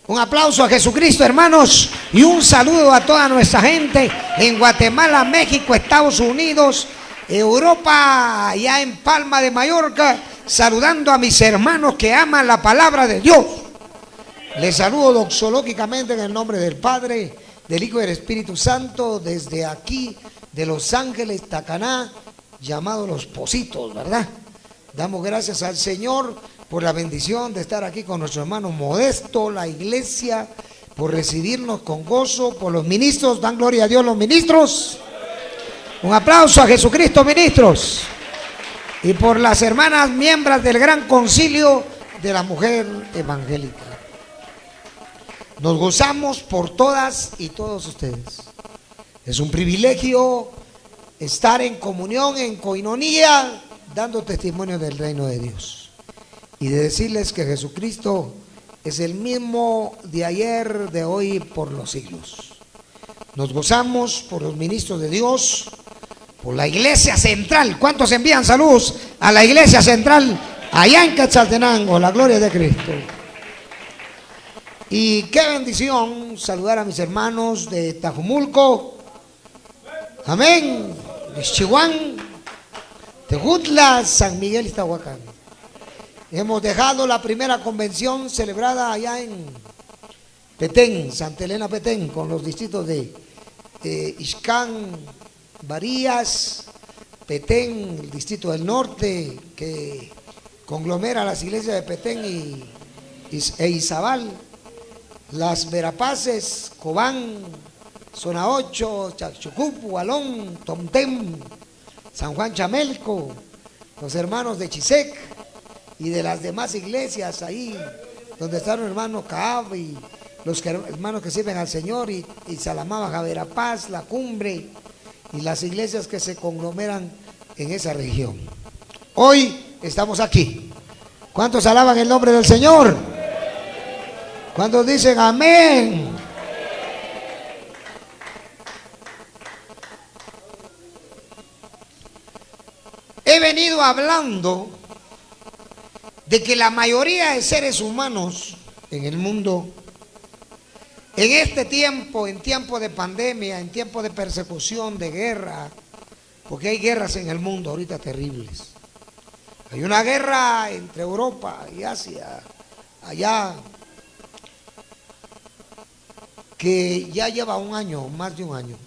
Un aplauso a Jesucristo, hermanos, y un saludo a toda nuestra gente en Guatemala, México, Estados Unidos, Europa, allá en Palma de Mallorca, saludando a mis hermanos que aman la palabra de Dios. Les saludo doxológicamente en el nombre del Padre, del Hijo y del Espíritu Santo, desde aquí de Los Ángeles, Tacaná, llamado Los Pocitos, ¿verdad? Damos gracias al Señor por la bendición de estar aquí con nuestro hermano Modesto, la iglesia, por recibirnos con gozo, por los ministros, dan gloria a Dios los ministros. Un aplauso a Jesucristo, ministros. Y por las hermanas miembros del Gran Concilio de la Mujer Evangélica. Nos gozamos por todas y todos ustedes. Es un privilegio estar en comunión, en coinonía, dando testimonio del reino de Dios. Y de decirles que Jesucristo es el mismo de ayer, de hoy, por los siglos. Nos gozamos por los ministros de Dios, por la iglesia central. ¿Cuántos envían saludos a la iglesia central allá en Quetzaltenango? La gloria de Cristo. Y qué bendición saludar a mis hermanos de Tajumulco, amén, de Chihuahua, Tejutla, San Miguel y Iztahuacán. Hemos dejado la primera convención celebrada allá en Petén, Santa Elena Petén, con los distritos de Ixcán, Varías, Petén, el distrito del norte, que conglomera las iglesias de Petén e Izabal, las Verapaces, Cobán, Zona 8, Chachucup, Hualón, Tomtem, San Juan Chamelco, los hermanos de Chisec y de las demás iglesias ahí donde están los hermanos Caab y los hermanos que sirven al Señor y Salamaba, Verapaz, La Cumbre y las iglesias que se conglomeran en esa región. Hoy estamos aquí. ¿Cuántos alaban el nombre del Señor? ¿Cuántos dicen amén? He venido hablando de que la mayoría de seres humanos en el mundo, en este tiempo, en tiempo de pandemia, en tiempo de persecución, de guerra, porque hay guerras en el mundo ahorita terribles. Hay una guerra entre Europa y Asia, allá, que ya lleva un año, más de un año.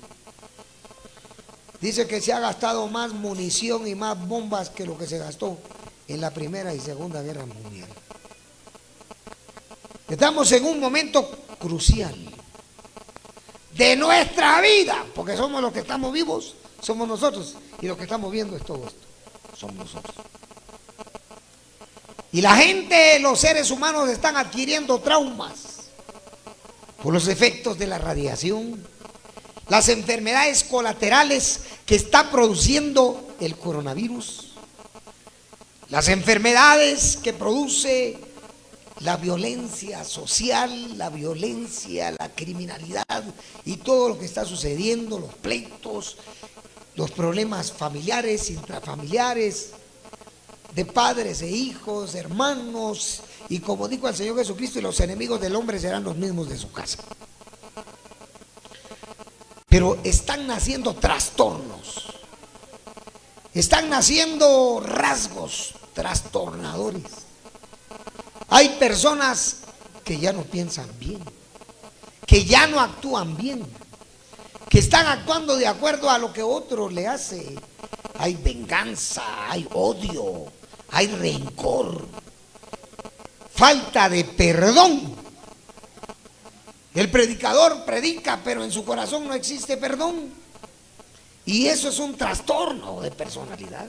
Dice que se ha gastado más munición y más bombas que lo que se gastó en la Primera y Segunda Guerra Mundial. Estamos en un momento crucial de nuestra vida, porque somos los que estamos vivos, somos nosotros, y lo que estamos viendo es todo esto, somos nosotros. Y la gente, los seres humanos están adquiriendo traumas por los efectos de la radiación, las enfermedades colaterales que está produciendo el coronavirus, las enfermedades que produce la violencia social, la violencia, la criminalidad y todo lo que está sucediendo, los pleitos, los problemas familiares, intrafamiliares, de padres e hijos, hermanos, y como dijo el Señor Jesucristo, y los enemigos del hombre serán los mismos de su casa. Pero están naciendo trastornos, están naciendo rasgos trastornadores. Hay personas que ya no piensan bien, que ya no actúan bien, que están actuando de acuerdo a lo que otro le hace. Hay venganza, hay odio, hay rencor, falta de perdón. El predicador predica, pero en su corazón no existe perdón. Y eso es un trastorno de personalidad.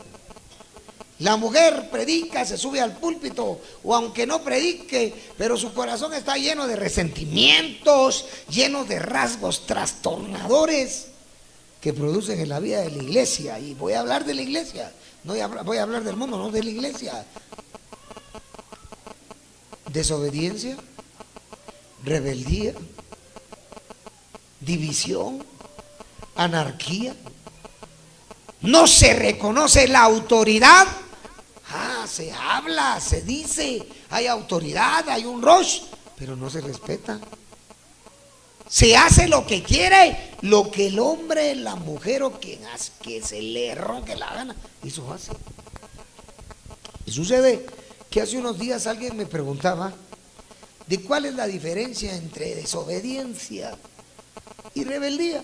La mujer predica, se sube al púlpito, o aunque no predique, pero su corazón está lleno de resentimientos, lleno de rasgos trastornadores que producen en la vida de la iglesia. Y voy a hablar de la iglesia, no voy a hablar del mundo, no de la iglesia. Desobediencia, rebeldía, división, anarquía. No se reconoce la autoridad. Se habla, se dice, hay autoridad, hay un rosh, pero no se respeta. Se hace lo que quiere, lo que el hombre, la mujer o quien hace, que se le ronque la gana, eso hace. Y sucede que hace unos días alguien me preguntaba de cuál es la diferencia entre desobediencia y rebeldía.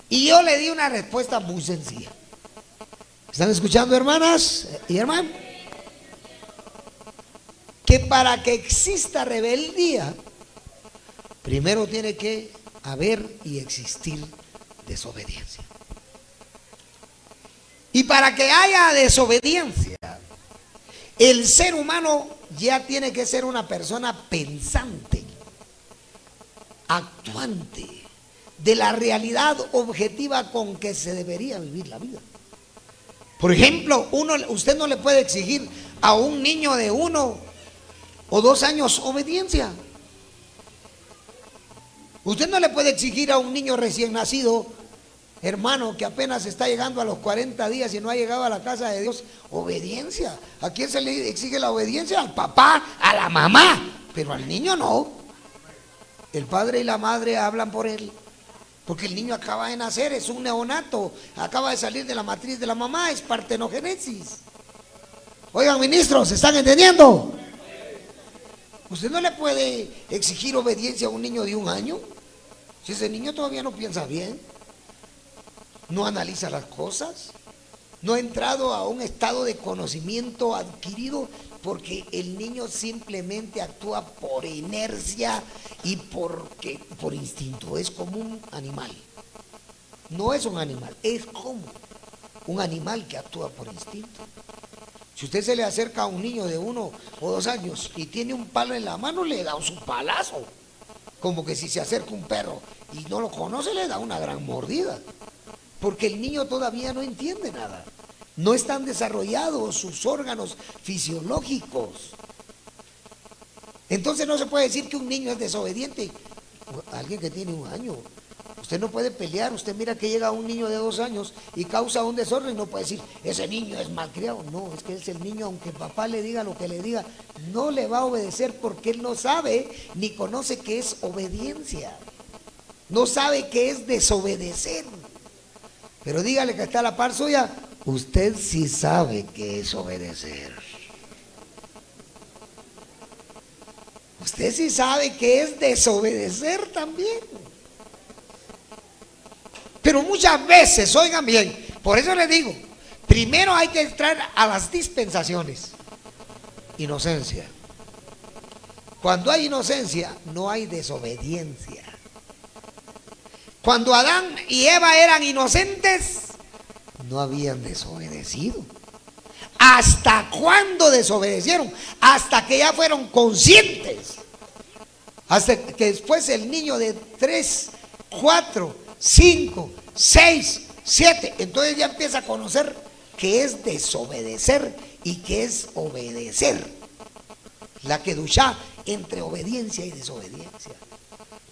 Y yo le di una respuesta muy sencilla. ¿Están escuchando, hermanas y hermanos? Que para que exista rebeldía, primero tiene que haber y existir desobediencia. Y para que haya desobediencia, el ser humano ya tiene que ser una persona pensante, actuante de la realidad objetiva con que se debería vivir la vida. Por ejemplo, usted no le puede exigir a un niño de 1 o 2 años obediencia. Usted no le puede exigir a un niño recién nacido, hermano, que apenas está llegando a los 40 días y no ha llegado a la casa de Dios, obediencia. ¿A quién se le exige la obediencia? Al papá, a la mamá, pero al niño no. El padre y la madre hablan por él, porque el niño acaba de nacer, es un neonato, acaba de salir de la matriz de la mamá, es partenogénesis. Oigan, ministros, ¿se están entendiendo? Usted no le puede exigir obediencia a un niño de 1 año si ese niño todavía no piensa bien, no analiza las cosas, no ha entrado a un estado de conocimiento adquirido, porque el niño simplemente actúa por inercia y por instinto. Es como un animal. No es un animal, es como un animal que actúa por instinto. Si usted se le acerca a un niño de 1 o 2 años y tiene un palo en la mano, le da un palazo. Como que si se acerca un perro y no lo conoce, le da una gran mordida. Porque el niño todavía no entiende nada. No están desarrollados sus órganos fisiológicos. Entonces no se puede decir que un niño es desobediente. Alguien que tiene 1 año. Usted no puede pelear. Usted mira que llega un niño de 2 años y causa un desorden y no puede decir, ese niño es malcriado. No, es que es el niño, aunque papá le diga lo que le diga, no le va a obedecer porque él no sabe ni conoce qué es obediencia. No sabe qué es desobedecer. Pero dígale que está a la par suya, usted sí sabe qué es obedecer. Usted sí sabe qué es desobedecer también. Pero muchas veces, oigan bien, por eso les digo, primero hay que entrar a las dispensaciones. Inocencia. Cuando hay inocencia, no hay desobediencia. Cuando Adán y Eva eran inocentes, no habían desobedecido. ¿Hasta cuándo desobedecieron? Hasta que ya fueron conscientes. Hasta que después el niño de 3, 4, 5, 6, 7, entonces ya empieza a conocer qué es desobedecer y qué es obedecer. La kedushá entre obediencia y desobediencia,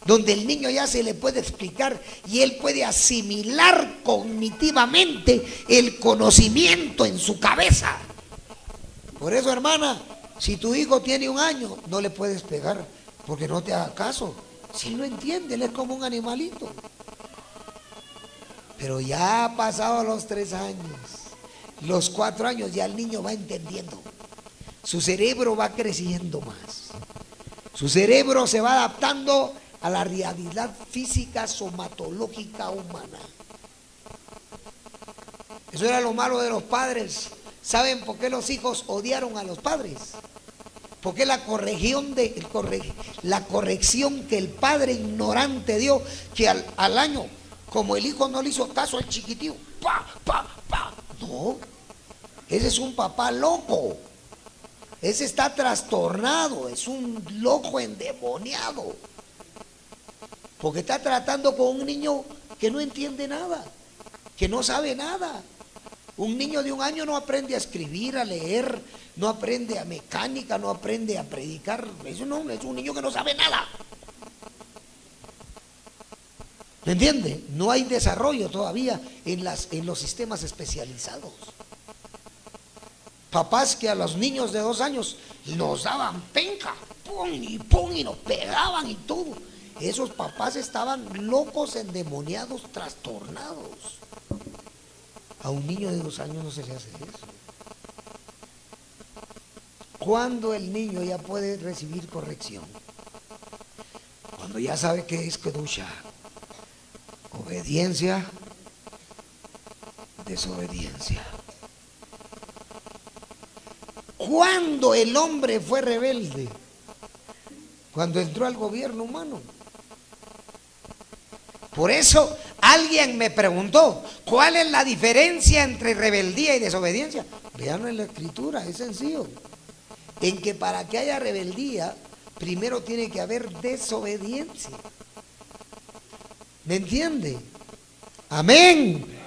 donde el niño ya se le puede explicar y él puede asimilar cognitivamente el conocimiento en su cabeza. Por eso, hermana, si tu hijo tiene 1 año, no le puedes pegar porque no te haga caso. Si él no entiende, él es como un animalito. Pero ya ha pasado los 3 años, los 4 años, ya el niño va entendiendo. Su cerebro va creciendo más. Su cerebro se va adaptando a la realidad física somatológica humana. Eso era lo malo de los padres. ¿Saben por qué los hijos odiaron a los padres? Porque la corrección que el padre ignorante dio, que al año, como el hijo no le hizo caso al chiquitío, no, ese es un papá loco. Ese está trastornado, es un loco endemoniado. Porque está tratando con un niño que no entiende nada, que no sabe nada. Un niño de 1 año no aprende a escribir, a leer, no aprende a mecánica, no aprende a predicar. Eso no, es un niño que no sabe nada. ¿Me entiende? No hay desarrollo todavía en los sistemas especializados. Papás que a los niños de 2 años nos daban penca. pum, y nos pegaban y todo. Esos papás estaban locos, endemoniados, trastornados. A un niño de 2 años no se le hace eso. ¿Cuándo el niño ya puede recibir corrección? Cuando ya sabe qué es kedusha, obediencia, desobediencia. ¿Cuándo el hombre fue rebelde? Cuando entró al gobierno humano. Por eso alguien me preguntó, ¿cuál es la diferencia entre rebeldía y desobediencia? Vean en la escritura, es sencillo. En que para que haya rebeldía, primero tiene que haber desobediencia. ¿Me entiende? Amén.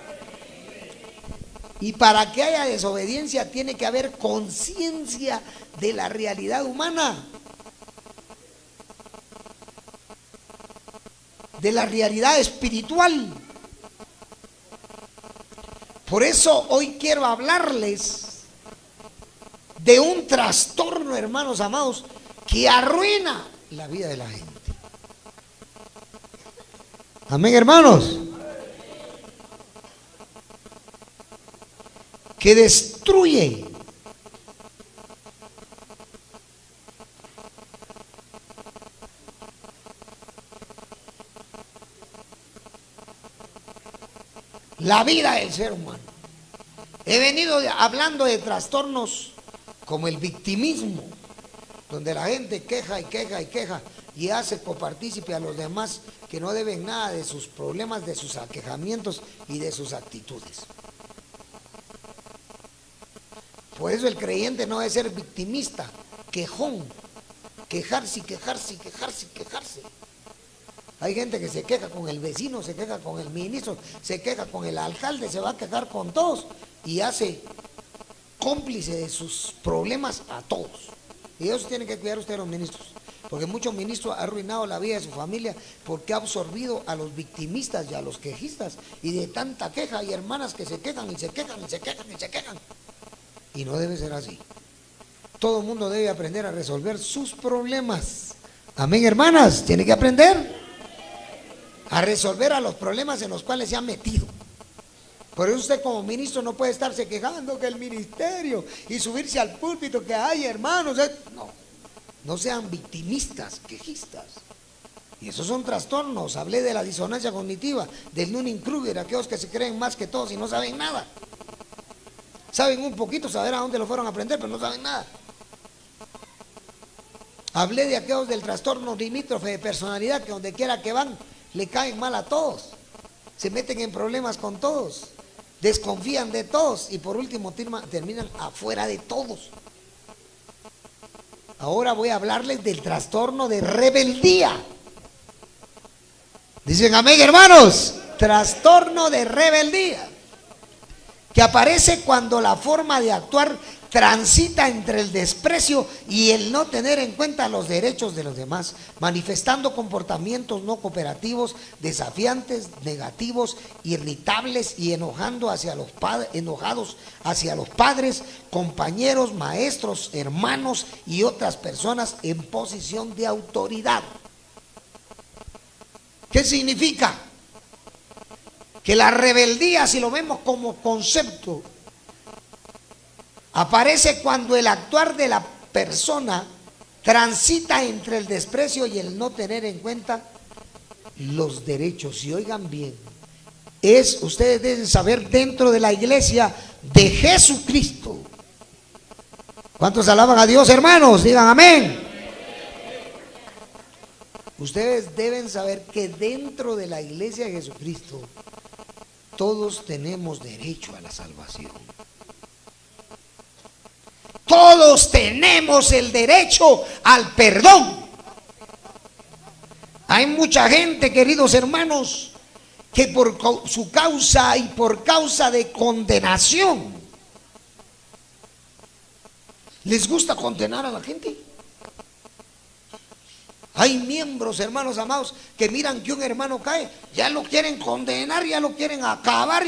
Y para que haya desobediencia tiene que haber conciencia de la realidad humana, de la realidad espiritual. Por eso hoy quiero hablarles de un trastorno, hermanos amados, que arruina la vida de la gente. Amén, hermanos. Que destruye la vida del ser humano. He venido hablando de trastornos como el victimismo, donde la gente queja y queja y queja y hace copartícipe a los demás que no deben nada de sus problemas, de sus aquejamientos y de sus actitudes. Por eso el creyente no debe ser victimista, quejón, quejarse, quejarse, quejarse, quejarse. Hay gente que se queja con el vecino, se queja con el ministro, se queja con el alcalde, se va a quejar con todos y hace cómplice de sus problemas a todos. Y eso tiene que cuidar usted, los ministros, porque muchos ministros han arruinado la vida de su familia porque ha absorbido a los victimistas y a los quejistas, y de tanta queja hay hermanas que se quejan y se quejan y se quejan y se quejan. Y no debe ser así. Todo el mundo debe aprender a resolver sus problemas. Amén, hermanas, tiene que aprender a resolver a los problemas en los cuales se ha metido. Por eso usted como ministro no puede estarse quejando que el ministerio y subirse al púlpito que hay, hermanos. No sean victimistas, quejistas. Y esos son trastornos. Hablé de la disonancia cognitiva, del Dunning-Kruger, aquellos que se creen más que todos y no saben nada. Saben un poquito, saber a dónde lo fueron a aprender, pero no saben nada. Hablé de aquellos del trastorno limítrofe de personalidad, que donde quiera que van le caen mal a todos, se meten en problemas con todos, desconfían de todos y por último terminan afuera de todos. Ahora voy a hablarles del trastorno de rebeldía. Dicen amén, hermanos. Trastorno de rebeldía, que aparece cuando la forma de actuar transita entre el desprecio y el no tener en cuenta los derechos de los demás, manifestando comportamientos no cooperativos, desafiantes, negativos, irritables y enojados hacia los padres, compañeros, maestros, hermanos y otras personas en posición de autoridad. ¿Qué significa? Que la rebeldía, si lo vemos como concepto, aparece cuando el actuar de la persona transita entre el desprecio y el no tener en cuenta los derechos. Y oigan bien, ustedes deben saber, dentro de la iglesia de Jesucristo. ¿Cuántos alaban a Dios, hermanos? Digan amén. Ustedes deben saber que dentro de la iglesia de Jesucristo todos tenemos derecho a la salvación. Todos tenemos el derecho al perdón. Hay mucha gente, queridos hermanos, que por su causa y por causa de condenación les gusta condenar a la gente. Hay miembros, hermanos amados, que miran que un hermano cae, ya lo quieren condenar, ya lo quieren acabar,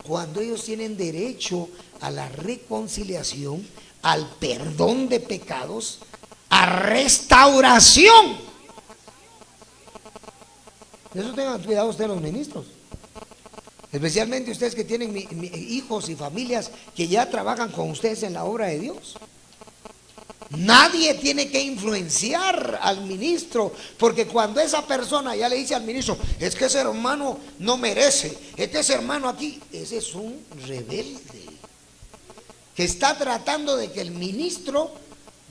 cuando ellos tienen derecho a la reconciliación, al perdón de pecados, a restauración. De eso tengan cuidado ustedes los ministros. Especialmente ustedes que tienen hijos y familias que ya trabajan con ustedes en la obra de Dios. Nadie tiene que influenciar al ministro, porque cuando esa persona ya le dice al ministro, es que ese hermano no merece, es que ese hermano aquí, ese es un rebelde que está tratando de que el ministro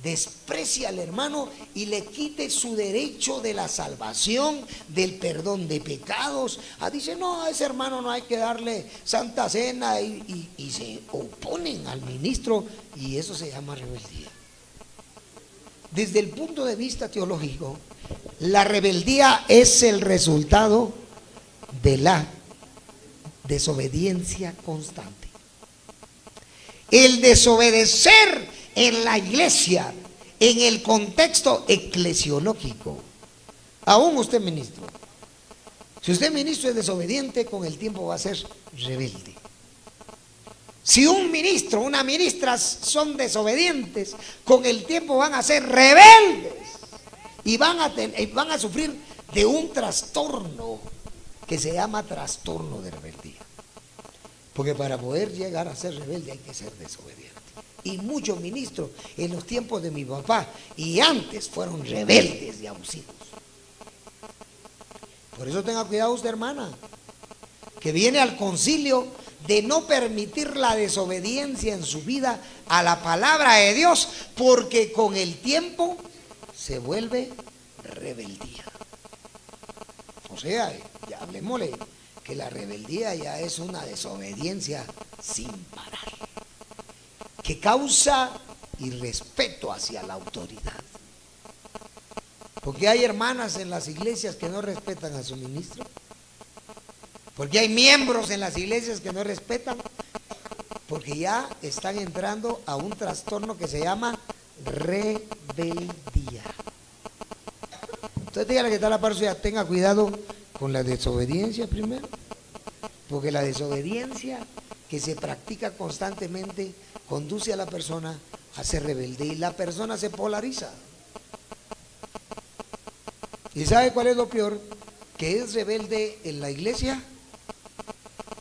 desprecie al hermano y le quite su derecho de la salvación, del perdón de pecados. Dice, no, a ese hermano no hay que darle santa cena, y se oponen al ministro, y eso se llama rebeldía. Desde el punto de vista teológico, la rebeldía es el resultado de la desobediencia constante. El desobedecer en la iglesia, en el contexto eclesiológico. Aún usted ministro, si usted ministro es desobediente, con el tiempo va a ser rebelde. Si un ministro, una ministra son desobedientes, con el tiempo van a ser rebeldes y van a sufrir de un trastorno que se llama trastorno de rebeldía. Porque para poder llegar a ser rebelde hay que ser desobediente. Y muchos ministros en los tiempos de mi papá y antes fueron rebeldes y abusivos. Por eso tenga cuidado usted, hermana, que viene al concilio de no permitir la desobediencia en su vida a la palabra de Dios, porque con el tiempo se vuelve rebeldía. O sea, ya hablemosle que la rebeldía ya es una desobediencia sin parar, que causa irrespeto hacia la autoridad. Porque hay hermanas en las iglesias que no respetan a su ministro. Porque hay miembros en las iglesias que no respetan, porque ya están entrando a un trastorno que se llama rebeldía. Entonces dígale que está la persona, tenga cuidado con la desobediencia primero, porque la desobediencia que se practica constantemente conduce a la persona a ser rebelde y la persona se polariza. ¿Y sabe cuál es lo peor? Que es rebelde en la iglesia,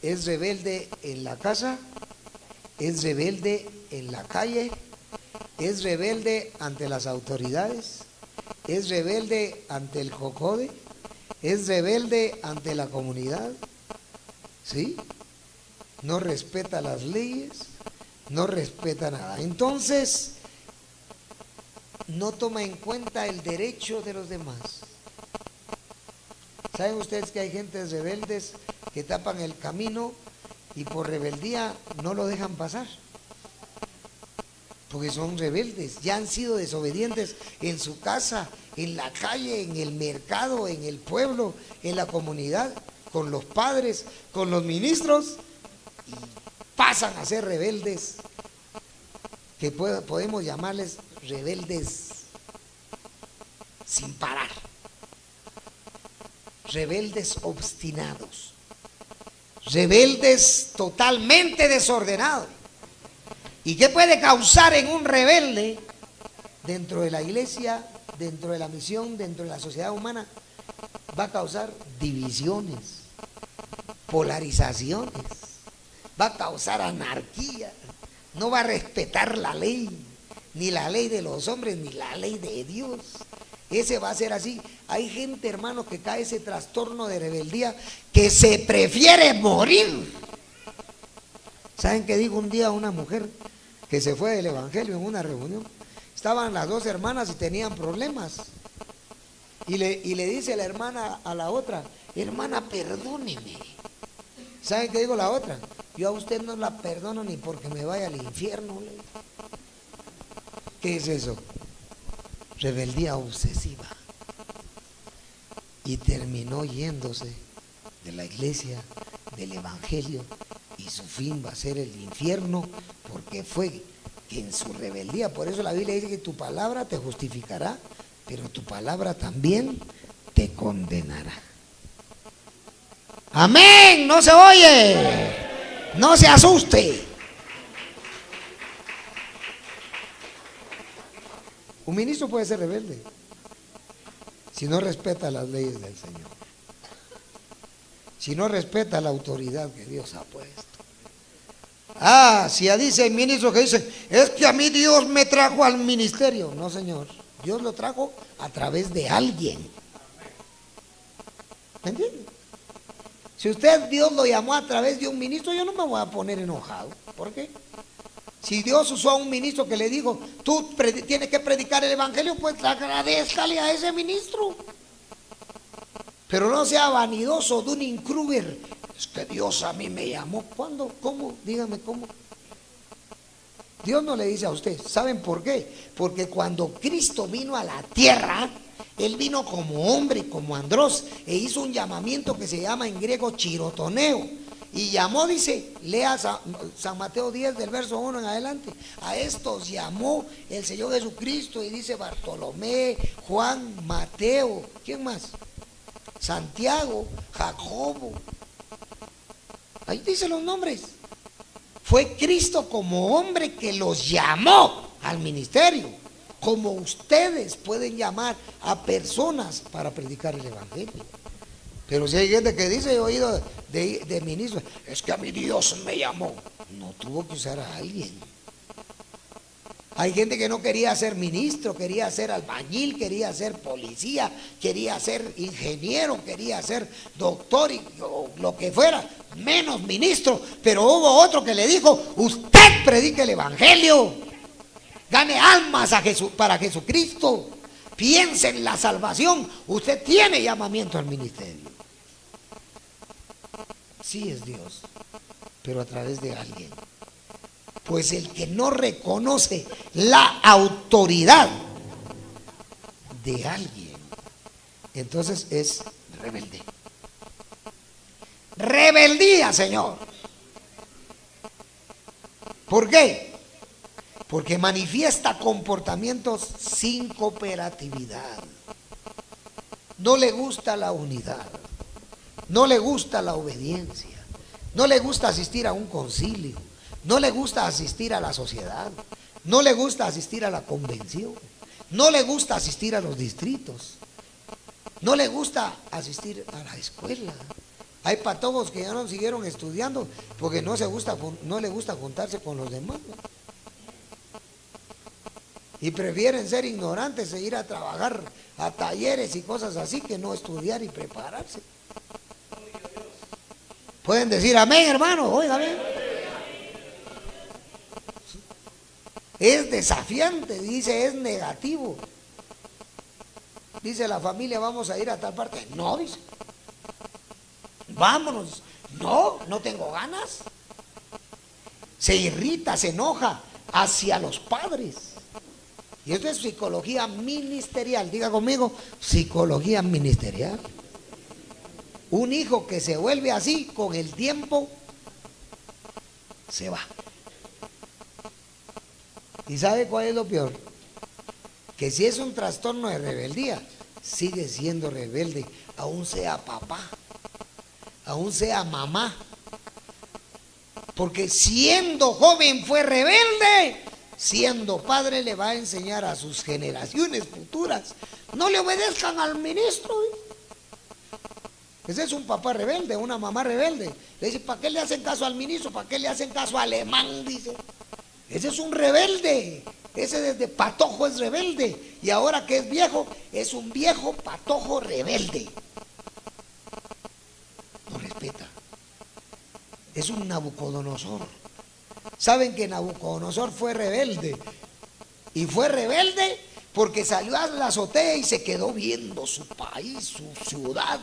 es rebelde en la casa, es rebelde en la calle, es rebelde ante las autoridades, es rebelde ante el jocode, es rebelde ante la comunidad, ¿sí? No respeta las leyes, no respeta nada. Entonces, no toma en cuenta el derecho de los demás. ¿Saben ustedes que hay gentes rebeldes que tapan el camino y por rebeldía no lo dejan pasar? Porque son rebeldes, ya han sido desobedientes en su casa, en la calle, en el mercado, en el pueblo, en la comunidad, con los padres, con los ministros, y pasan a ser rebeldes, que podemos llamarles rebeldes sin parar. Rebeldes obstinados, rebeldes totalmente desordenados. ¿Y qué puede causar en un rebelde dentro de la iglesia, dentro de la misión, dentro de la sociedad humana? Va a causar divisiones, polarizaciones, va a causar anarquía, no va a respetar la ley, ni la ley de los hombres, ni la ley de Dios. Ese va a ser así. Hay gente, hermano, que cae ese trastorno de rebeldía que se prefiere morir. ¿Saben qué dijo un día una mujer que se fue del evangelio en una reunión? Estaban las dos hermanas y tenían problemas. Y le dice la hermana a la otra, hermana, perdóneme. ¿Saben qué dijo la otra? Yo a usted no la perdono ni porque me vaya al infierno. ¿Qué es eso? Rebeldía obsesiva. Y terminó yéndose de la iglesia, del evangelio, y su fin va a ser el infierno, porque fue que en su rebeldía, por eso la Biblia dice que tu palabra te justificará, pero tu palabra también te condenará. Amén, no se oye, no se asuste. Un ministro puede ser rebelde si no respeta las leyes del Señor, si no respeta la autoridad que Dios ha puesto. Si dice el ministro que dice, es que a mí Dios me trajo al ministerio. No, señor, Dios lo trajo a través de alguien. ¿Me entiende? Si Dios lo llamó a través de un ministro, yo no me voy a poner enojado. ¿Por qué? Si Dios usó a un ministro que le dijo, tú tienes que predicar el evangelio, pues agradézcale a ese ministro. Pero no sea vanidoso, Dunning-Kruger. Es que Dios a mí me llamó. ¿Cuándo? ¿Cómo? Dígame cómo. Dios no le dice a usted. ¿Saben por qué? Porque cuando Cristo vino a la tierra, Él vino como hombre, como andrós, e hizo un llamamiento que se llama en griego chirotoneo. Y llamó, dice, lea San Mateo 10 del verso 1 en adelante. A estos llamó el Señor Jesucristo, y dice Bartolomé, Juan, Mateo, ¿quién más? Santiago, Jacobo. Ahí dice los nombres. Fue Cristo como hombre que los llamó al ministerio, como ustedes pueden llamar a personas para predicar el evangelio. Pero si hay gente que dice, he oído de ministros, es que a mi Dios me llamó. No tuvo que usar a alguien. Hay gente que no quería ser ministro, quería ser albañil, quería ser policía, quería ser ingeniero, quería ser doctor o lo que fuera, menos ministro. Pero hubo otro que le dijo, usted predique el evangelio, gane almas para Jesucristo, piense en la salvación. Usted tiene llamamiento al ministerio. Sí es Dios, pero a través de alguien. Pues el que no reconoce la autoridad de alguien, entonces es rebelde. Rebeldía, Señor. ¿Por qué? Porque manifiesta comportamientos sin cooperatividad. No le gusta la unidad, no le gusta la obediencia, no le gusta asistir a un concilio, no le gusta asistir a la sociedad, no le gusta asistir a la convención, no le gusta asistir a los distritos, no le gusta asistir a la escuela. Hay patojos que ya no siguieron estudiando porque no le gusta juntarse con los demás, ¿no? Y prefieren ser ignorantes e ir a trabajar a talleres y cosas así que no estudiar y prepararse. Pueden decir amén, hermano, oiga bien. Es desafiante, dice, es negativo. Dice la familia, vamos a ir a tal parte. No, dice. Vámonos. No, no tengo ganas. Se irrita, se enoja hacia los padres. Y esto es psicología ministerial. Diga conmigo, psicología ministerial. Un hijo que se vuelve así, con el tiempo se va. ¿Y sabe cuál es lo peor? Que si es un trastorno de rebeldía, sigue siendo rebelde, aún sea papá, aún sea mamá. Porque siendo joven fue rebelde, siendo padre le va a enseñar a sus generaciones futuras, no le obedezcan al ministro. Ese es un papá rebelde, una mamá rebelde. Le dice, ¿para qué le hacen caso al ministro? ¿Para qué le hacen caso al alemán? Dice. Ese es un rebelde. Ese desde patojo es rebelde. Y ahora que es viejo, es un viejo patojo rebelde. No respeta. Es un Nabucodonosor. Saben que Nabucodonosor fue rebelde. Y fue rebelde porque salió a la azotea y se quedó viendo su país, su ciudad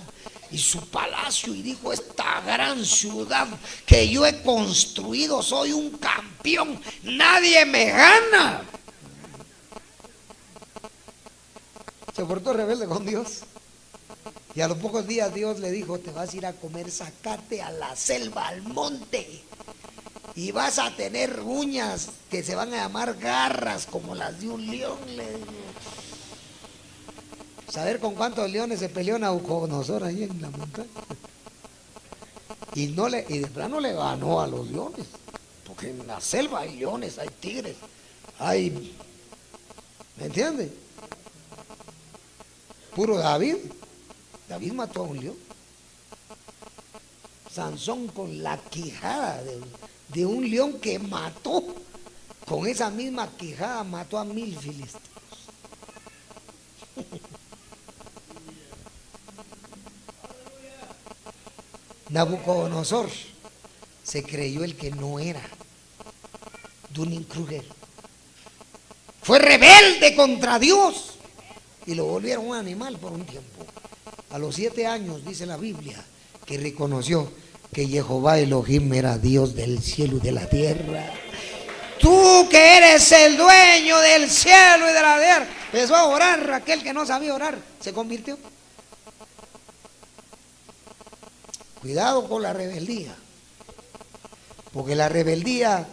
y su palacio, y dijo, esta gran ciudad que yo he construido, soy un campeón, nadie me gana. Se portó rebelde con Dios. Y a los pocos días Dios le dijo, te vas a ir a comer zacate a la selva, al monte, y vas a tener uñas que se van a llamar garras como las de un león, le dijo. Saber con cuántos leones se peleó Nabucodonosor ahí en la montaña. Y de plano le ganó a los leones. Porque en la selva hay leones, hay tigres, hay ¿Me entiende? Puro David. David mató a un león. Sansón con la quijada de un león que mató. Con esa misma quijada mató a 1000 filisteos. Nabucodonosor se creyó el que no era. Dunning-Kruger fue rebelde contra Dios y lo volvieron un animal por un tiempo. A los 7 años dice la Biblia que reconoció que Jehová Elohim era Dios del cielo y de la tierra. Tú que eres el dueño del cielo y de la tierra. Empezó a orar. Aquel que no sabía orar se convirtió. Cuidado con la rebeldía, porque la rebeldía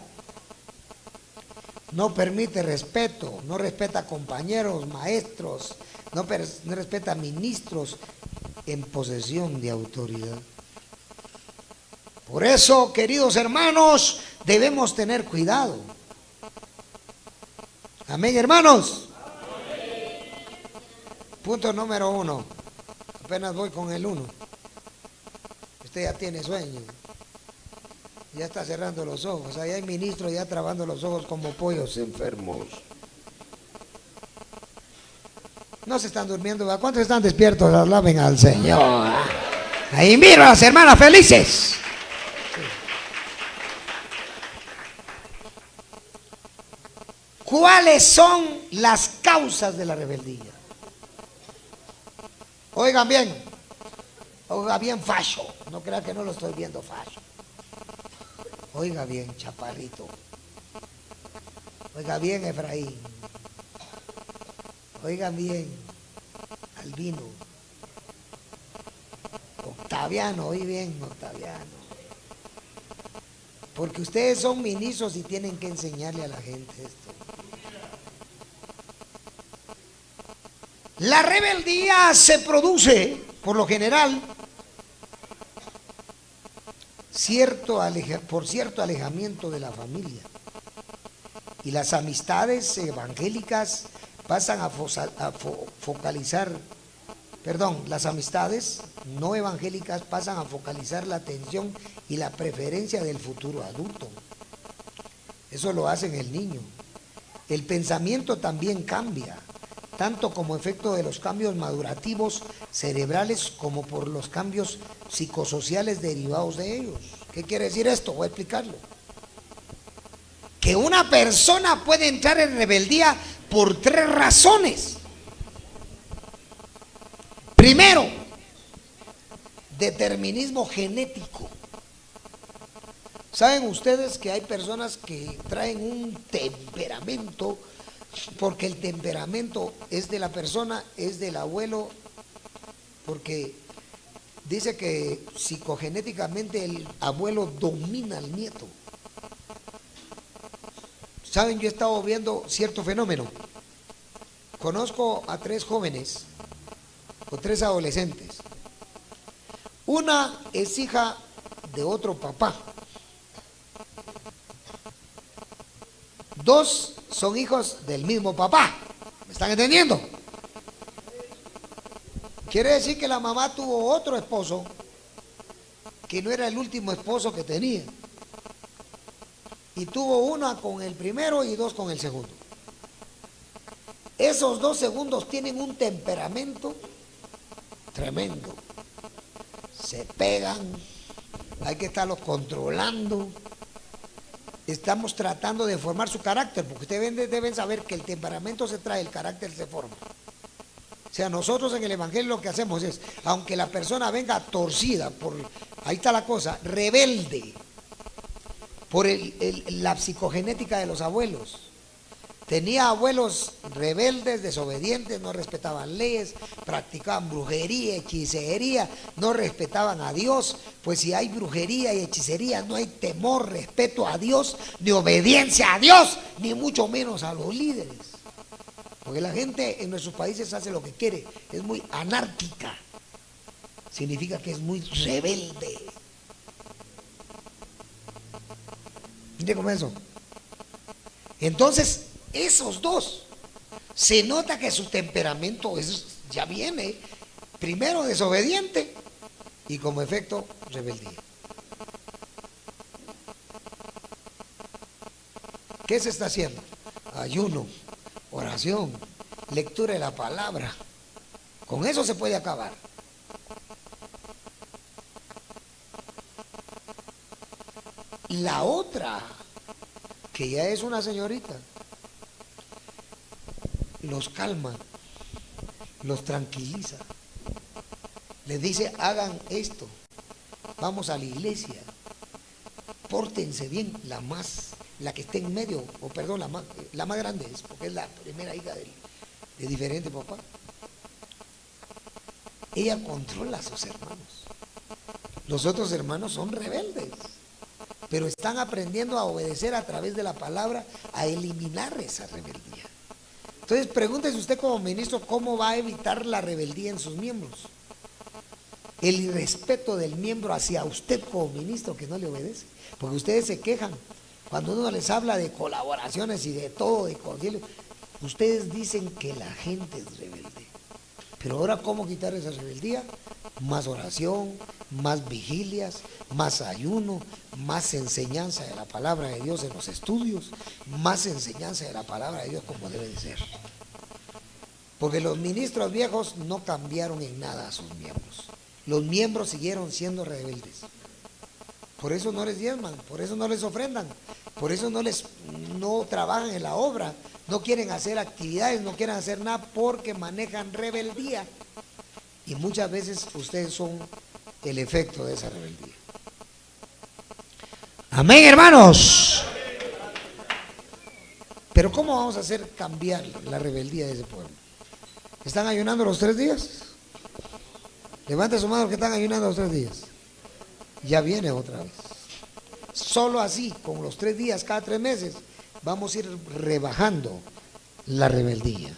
no permite respeto, no respeta a compañeros, maestros, no respeta a ministros en posesión de autoridad. Por eso, queridos hermanos, debemos tener cuidado. Amén, hermanos. Punto número 1. Apenas voy con el 1. Usted ya tiene sueño. Ya está cerrando los ojos. Ahí hay ministros ya trabando los ojos como pollos enfermos. No se están durmiendo. ¿A cuántos están despiertos? Alaben al Señor. Ahí miro a las hermanas felices. ¿Cuáles son las causas de la rebeldía? Oigan bien. Oiga bien, facho. No crea que no lo estoy viendo facho. Oiga bien, chaparrito. Oiga bien, Efraín. Oigan bien, Albino. Octaviano, oí bien, Octaviano. Porque ustedes son ministros y tienen que enseñarle a la gente esto. La rebeldía se produce, por lo general, por cierto alejamiento de la familia. Y las amistades evangélicas pasan a focalizar, las amistades no evangélicas pasan a focalizar la atención y la preferencia del futuro adulto. Eso lo hace en el niño. El pensamiento también cambia, tanto como efecto de los cambios madurativos cerebrales como por los cambios psicosociales derivados de ellos. ¿Qué quiere decir esto? Voy a explicarlo. Que una persona puede entrar en rebeldía por 3 razones. Primero, determinismo genético. ¿Saben ustedes que hay personas que traen un temperamento? Porque el temperamento es de la persona, es del abuelo, porque dice que psicogenéticamente el abuelo domina al nieto. Saben, yo he estado viendo cierto fenómeno. Conozco a 3 jóvenes o 3 adolescentes. Una es hija de otro papá. 2 son hijos del mismo papá. ¿Me están entendiendo? Quiere decir que la mamá tuvo otro esposo que no era el último esposo que tenía. Y tuvo una con el primero y 2 con el segundo. Esos 2 segundos tienen un temperamento tremendo. Se pegan, hay que estarlos controlando. Estamos tratando de formar su carácter, porque ustedes deben saber que el temperamento se trae, el carácter se forma. O sea, nosotros en el Evangelio lo que hacemos es, aunque la persona venga torcida, ahí está la cosa, rebelde, por la psicogenética de los abuelos. Tenía abuelos rebeldes, desobedientes, no respetaban leyes, practicaban brujería, hechicería, no respetaban a Dios. Pues si hay brujería y hechicería, no hay temor, respeto a Dios, ni obediencia a Dios, ni mucho menos a los líderes. Porque la gente en nuestros países hace lo que quiere, es muy anárquica. Significa que es muy rebelde. ¿Entiendes cómo es eso? Entonces, esos 2 Se nota que su temperamento ya viene, primero desobediente y como efecto rebeldía. ¿Qué se está haciendo? Ayuno, oración, lectura de la palabra. Con eso se puede acabar. La otra, que ya es una señorita, los calma, los tranquiliza, les dice: hagan esto, vamos a la iglesia, pórtense bien. La que esté en medio, o perdón, la más grande es, porque es la primera hija de diferente papá. Ella controla a sus hermanos. Los otros hermanos son rebeldes, pero están aprendiendo a obedecer a través de la palabra, a eliminar esa rebeldía. Entonces pregúntese usted como ministro, ¿cómo va a evitar la rebeldía en sus miembros? El irrespeto del miembro hacia usted como ministro que no le obedece, porque ustedes se quejan cuando uno les habla de colaboraciones y de todo, de concilio. Ustedes dicen que la gente es rebelde, pero ahora ¿cómo quitar esa rebeldía? Más oración, más vigilias, más ayuno, más enseñanza de la palabra de Dios en los estudios, más enseñanza de la palabra de Dios como debe de ser. Porque los ministros viejos no cambiaron en nada a sus miembros. Los miembros siguieron siendo rebeldes. Por eso no les diezman, por eso no les ofrendan, por eso no trabajan en la obra, no quieren hacer actividades, no quieren hacer nada, porque manejan rebeldía. Y muchas veces ustedes son el efecto de esa rebeldía. Amén, hermanos. Pero ¿cómo vamos a hacer cambiar la rebeldía de ese pueblo? ¿Están ayunando los 3 días? Levante su mano los que están ayunando los 3 días. Ya viene otra vez. Solo así, con los 3 días cada 3 meses, vamos a ir rebajando la rebeldía,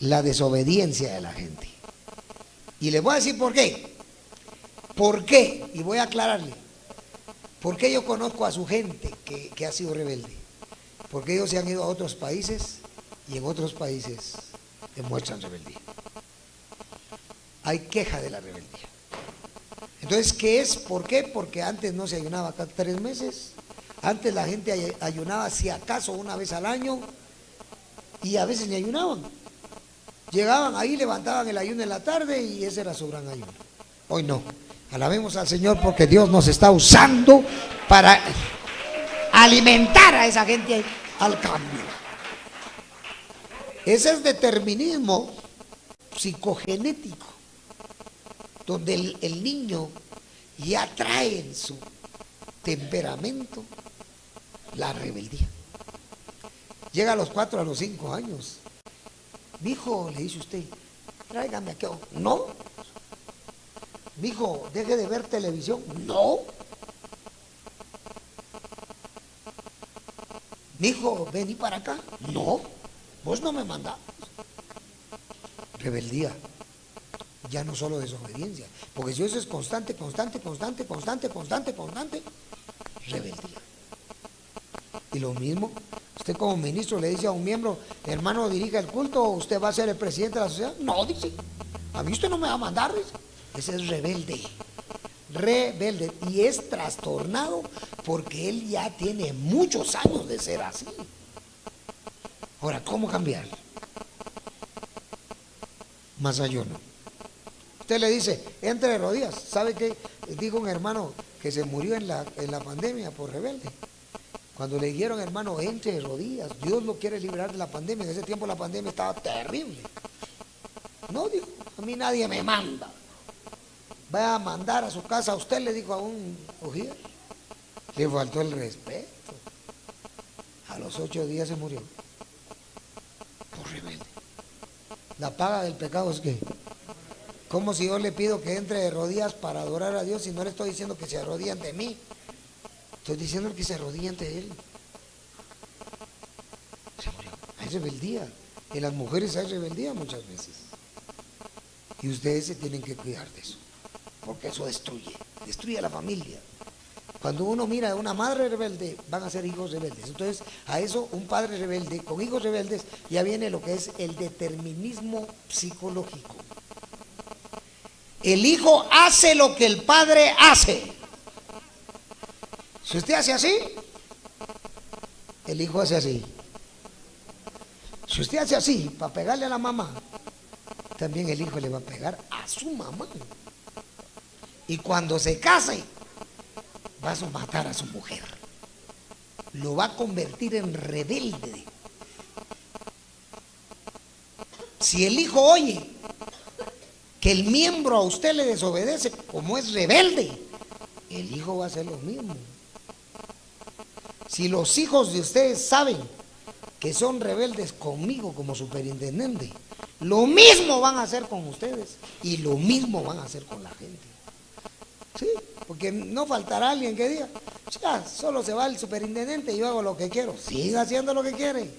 la desobediencia de la gente. Y les voy a decir por qué. ¿Por qué? Y voy a aclararle. ¿Por qué yo conozco a su gente que ha sido rebelde? Porque ellos se han ido a otros países y en otros países demuestran rebeldía. Hay queja de la rebeldía. Entonces, ¿qué es? ¿Por qué? Porque antes no se ayunaba cada 3 meses. Antes la gente ayunaba si acaso una vez al año y a veces ni ayunaban. Llegaban ahí, levantaban el ayuno en la tarde y ese era su gran ayuno. Hoy no. Alabemos al Señor porque Dios nos está usando para alimentar a esa gente al cambio. Ese es determinismo psicogenético, donde el niño ya trae en su temperamento la rebeldía. Llega a los 4, a los 5 años. Mijo, le dice usted, tráigame aquí. No. Mijo, deje de ver televisión. No. Mijo, vení para acá. No. Vos no me mandás. Rebeldía. Ya no solo desobediencia. Porque si eso es constante, rebeldía. Y lo mismo, usted como ministro le dice a un miembro: hermano, dirija el culto, o usted va a ser el presidente de la sociedad. No, dice, a mí usted no me va a mandar, dice. Ese es rebelde. Rebelde. Y es trastornado porque él ya tiene muchos años de ser así. Ahora, ¿cómo cambiar? Más ayuno. Usted le dice, entre de rodillas. ¿Sabe qué? Dijo un hermano que se murió en la pandemia por rebelde. Cuando le dijeron, hermano, entre de rodillas, Dios lo quiere liberar de la pandemia. En ese tiempo la pandemia estaba terrible. No, dijo, a mí nadie me manda. Va a mandar a su casa. A usted le dijo a un ujier. Le faltó el respeto. A los 8 días se murió. Por rebelde. La paga del pecado es que, como si yo le pido que entre de rodillas para adorar a Dios y no le estoy diciendo que se arrodille ante mí. Estoy diciendo que se arrodille ante Él. Se murió. Hay rebeldía. En las mujeres hay rebeldía muchas veces. Y ustedes se tienen que cuidar de eso. Porque eso destruye a la familia. Cuando uno mira a una madre rebelde, van a ser hijos rebeldes. Entonces, a eso, un padre rebelde con hijos rebeldes, ya viene lo que es el determinismo psicológico. El hijo hace lo que el padre hace. Si usted hace así, el hijo hace así. Si usted hace así, para pegarle a la mamá, también el hijo le va a pegar a su mamá. Y cuando se case, va a matar a su mujer. Lo va a convertir en rebelde. Si el hijo oye que el miembro a usted le desobedece, como es rebelde, el hijo va a hacer lo mismo. Si los hijos de ustedes saben que son rebeldes conmigo como superintendente, lo mismo van a hacer con ustedes y lo mismo van a hacer con la gente. Sí, porque no faltará alguien que diga, ya, solo se va el superintendente y yo hago lo que quiero. Siga haciendo lo que quiere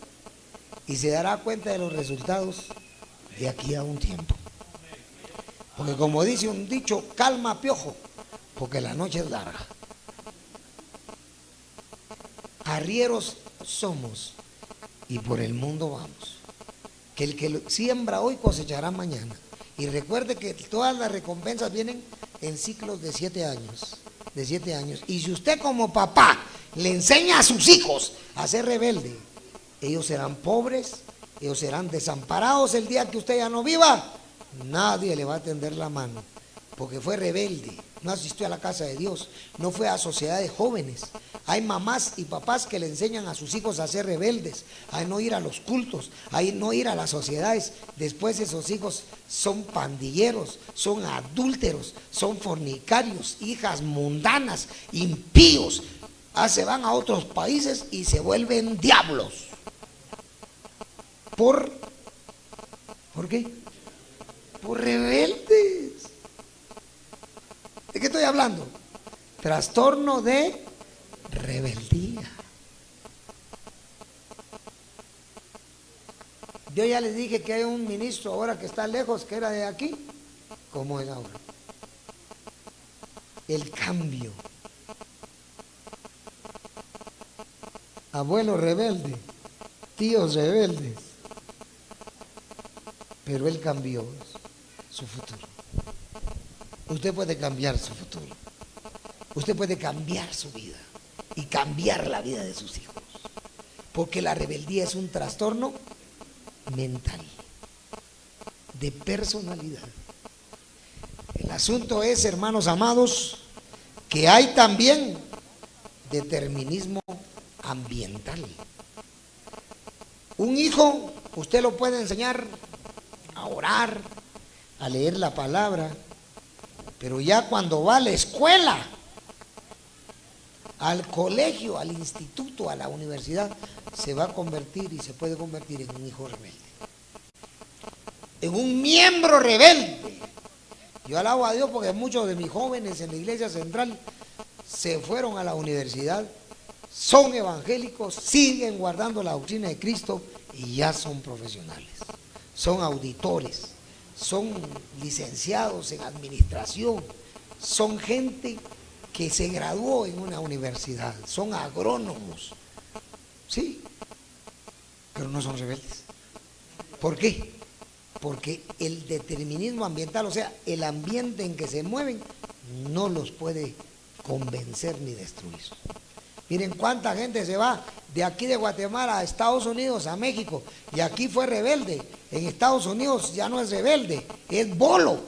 y se dará cuenta de los resultados de aquí a un tiempo. Porque como dice un dicho, calma piojo, porque la noche es larga. Arrieros somos y por el mundo vamos. Que el que siembra hoy cosechará mañana. Y recuerde que todas las recompensas vienen en ciclos de 7 años. De 7 años. Y si usted como papá le enseña a sus hijos a ser rebelde, ellos serán pobres, ellos serán desamparados el día que usted ya no viva. Nadie le va a tender la mano, porque fue rebelde, no asistió a la casa de Dios, no fue a sociedad de jóvenes. Hay mamás y papás que le enseñan a sus hijos a ser rebeldes, a no ir a los cultos, a no ir a las sociedades. Después esos hijos son pandilleros, son adúlteros, son fornicarios, hijas mundanas, impíos. Se van a otros países y se vuelven diablos. ¿Por qué? Por rebeldes. ¿De qué estoy hablando? Trastorno de rebeldía. Yo ya les dije que hay un ministro ahora que está lejos, que era de aquí. ¿Cómo es ahora? El cambio. Abuelo rebelde, tíos rebeldes. Pero él cambió su futuro. Usted puede cambiar su futuro. Usted puede cambiar su vida y cambiar la vida de sus hijos. Porque la rebeldía es un trastorno mental, de personalidad. El asunto es, hermanos amados, que hay también determinismo ambiental. Un hijo, usted lo puede enseñar a orar, a leer la palabra, pero ya cuando va a la escuela, al colegio, al instituto, a la universidad, se va a convertir y se puede convertir en un hijo rebelde, en un miembro rebelde. Yo alabo a Dios porque muchos de mis jóvenes en la iglesia central se fueron a la universidad, son evangélicos, siguen guardando la doctrina de Cristo y ya son profesionales. Son auditores, son licenciados en administración, son gente que se graduó en una universidad, son agrónomos, sí, pero no son rebeldes. ¿Por qué? Porque el determinismo ambiental, o sea, el ambiente en que se mueven, no los puede convencer ni destruir. Miren cuánta gente se va de aquí de Guatemala a Estados Unidos, a México, y aquí fue rebelde. En Estados Unidos ya no es rebelde, es bolo.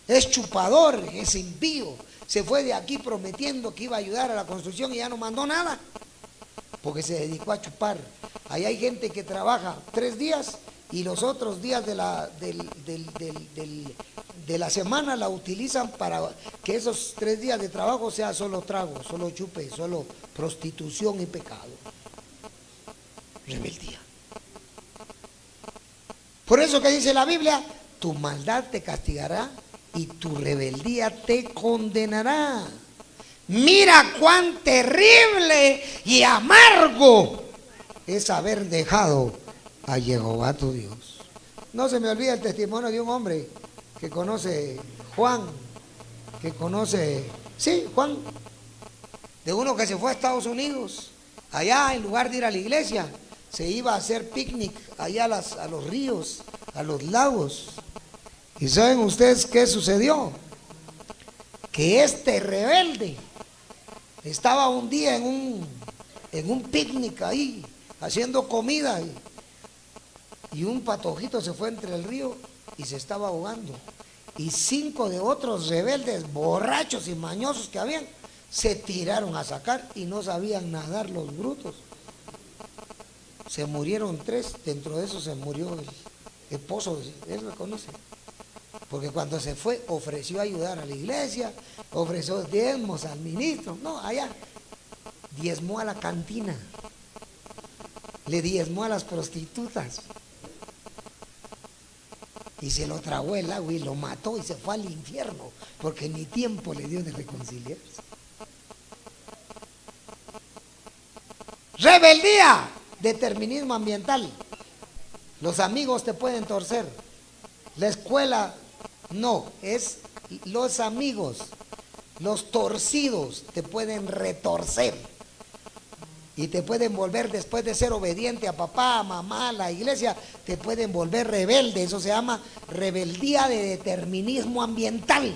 Es chupador, es impío. Se fue de aquí prometiendo que iba a ayudar a la construcción y ya no mandó nada, porque se dedicó a chupar. Ahí hay gente que trabaja 3 días y los otros días de la semana la utilizan para que esos 3 días de trabajo sea solo trago, solo chupe, solo prostitución y pecado. Rebeldía. Por eso que dice la Biblia, tu maldad te castigará y tu rebeldía te condenará. Mira cuán terrible y amargo es haber dejado a Jehová tu Dios. No se me olvida el testimonio de un hombre que conoce Juan, que conoce, sí, Juan, de uno que se fue a Estados Unidos. Allá, en lugar de ir a la iglesia, se iba a hacer picnic allá a los ríos, a los lagos. ¿Y saben ustedes qué sucedió? Que este rebelde estaba un día en un picnic ahí, haciendo comida, y un patojito se fue entre el río y se estaba ahogando. Y 5 de otros rebeldes, borrachos y mañosos que habían, se tiraron a sacar y no sabían nadar los brutos. Se murieron 3, dentro de eso se murió el esposo, él lo conoce. Porque cuando se fue ofreció ayudar a la iglesia, ofreció diezmos al ministro, no, allá diezmó a la cantina, le diezmó a las prostitutas y se lo tragó el agua y lo mató y se fue al infierno porque ni tiempo le dio de reconciliarse. Rebeldía, determinismo ambiental. Los amigos te pueden torcer, la escuela no, es los amigos, los torcidos te pueden retorcer y te pueden volver, después de ser obediente a papá, a mamá, a la iglesia, te pueden volver rebelde. Eso se llama rebeldía de determinismo ambiental.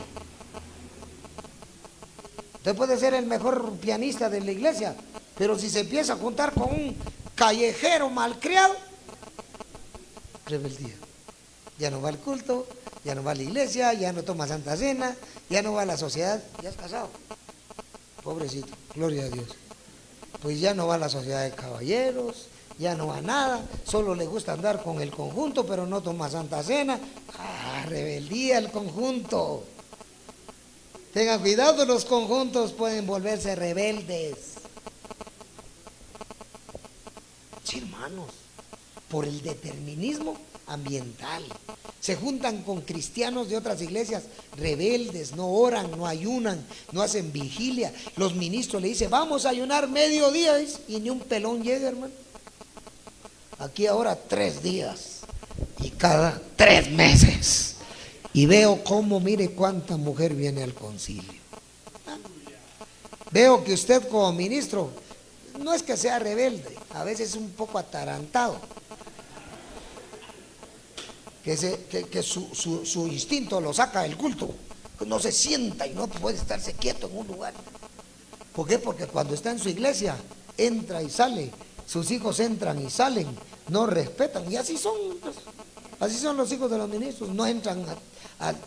Usted puede ser el mejor pianista de la iglesia, pero si se empieza a juntar con un callejero malcriado, rebeldía. Ya no va al culto, ya no va a la iglesia, ya no toma Santa Cena, ya no va a la sociedad, ya es casado. Pobrecito, gloria a Dios. Pues ya no va a la sociedad de caballeros, ya no va a nada, solo le gusta andar con el conjunto, pero no toma Santa Cena. Ah, rebeldía el conjunto. Tengan cuidado, los conjuntos pueden volverse rebeldes. Sí, hermanos, por el determinismo ambiental. Se juntan con cristianos de otras iglesias rebeldes, no oran, no ayunan, no hacen vigilia. Los ministros le dicen, vamos a ayunar mediodía, y ni un pelón llega, hermano. Aquí ahora 3 días y cada 3 meses. Y veo cómo, mire cuánta mujer viene al concilio. Veo que usted como ministro no es que sea rebelde, a veces es un poco atarantado. Que su instinto lo saca del culto, no se sienta y no puede estarse quieto en un lugar. ¿Por qué? Porque cuando está en su iglesia entra y sale, sus hijos entran y salen, no respetan, y así son los hijos de los ministros, no entran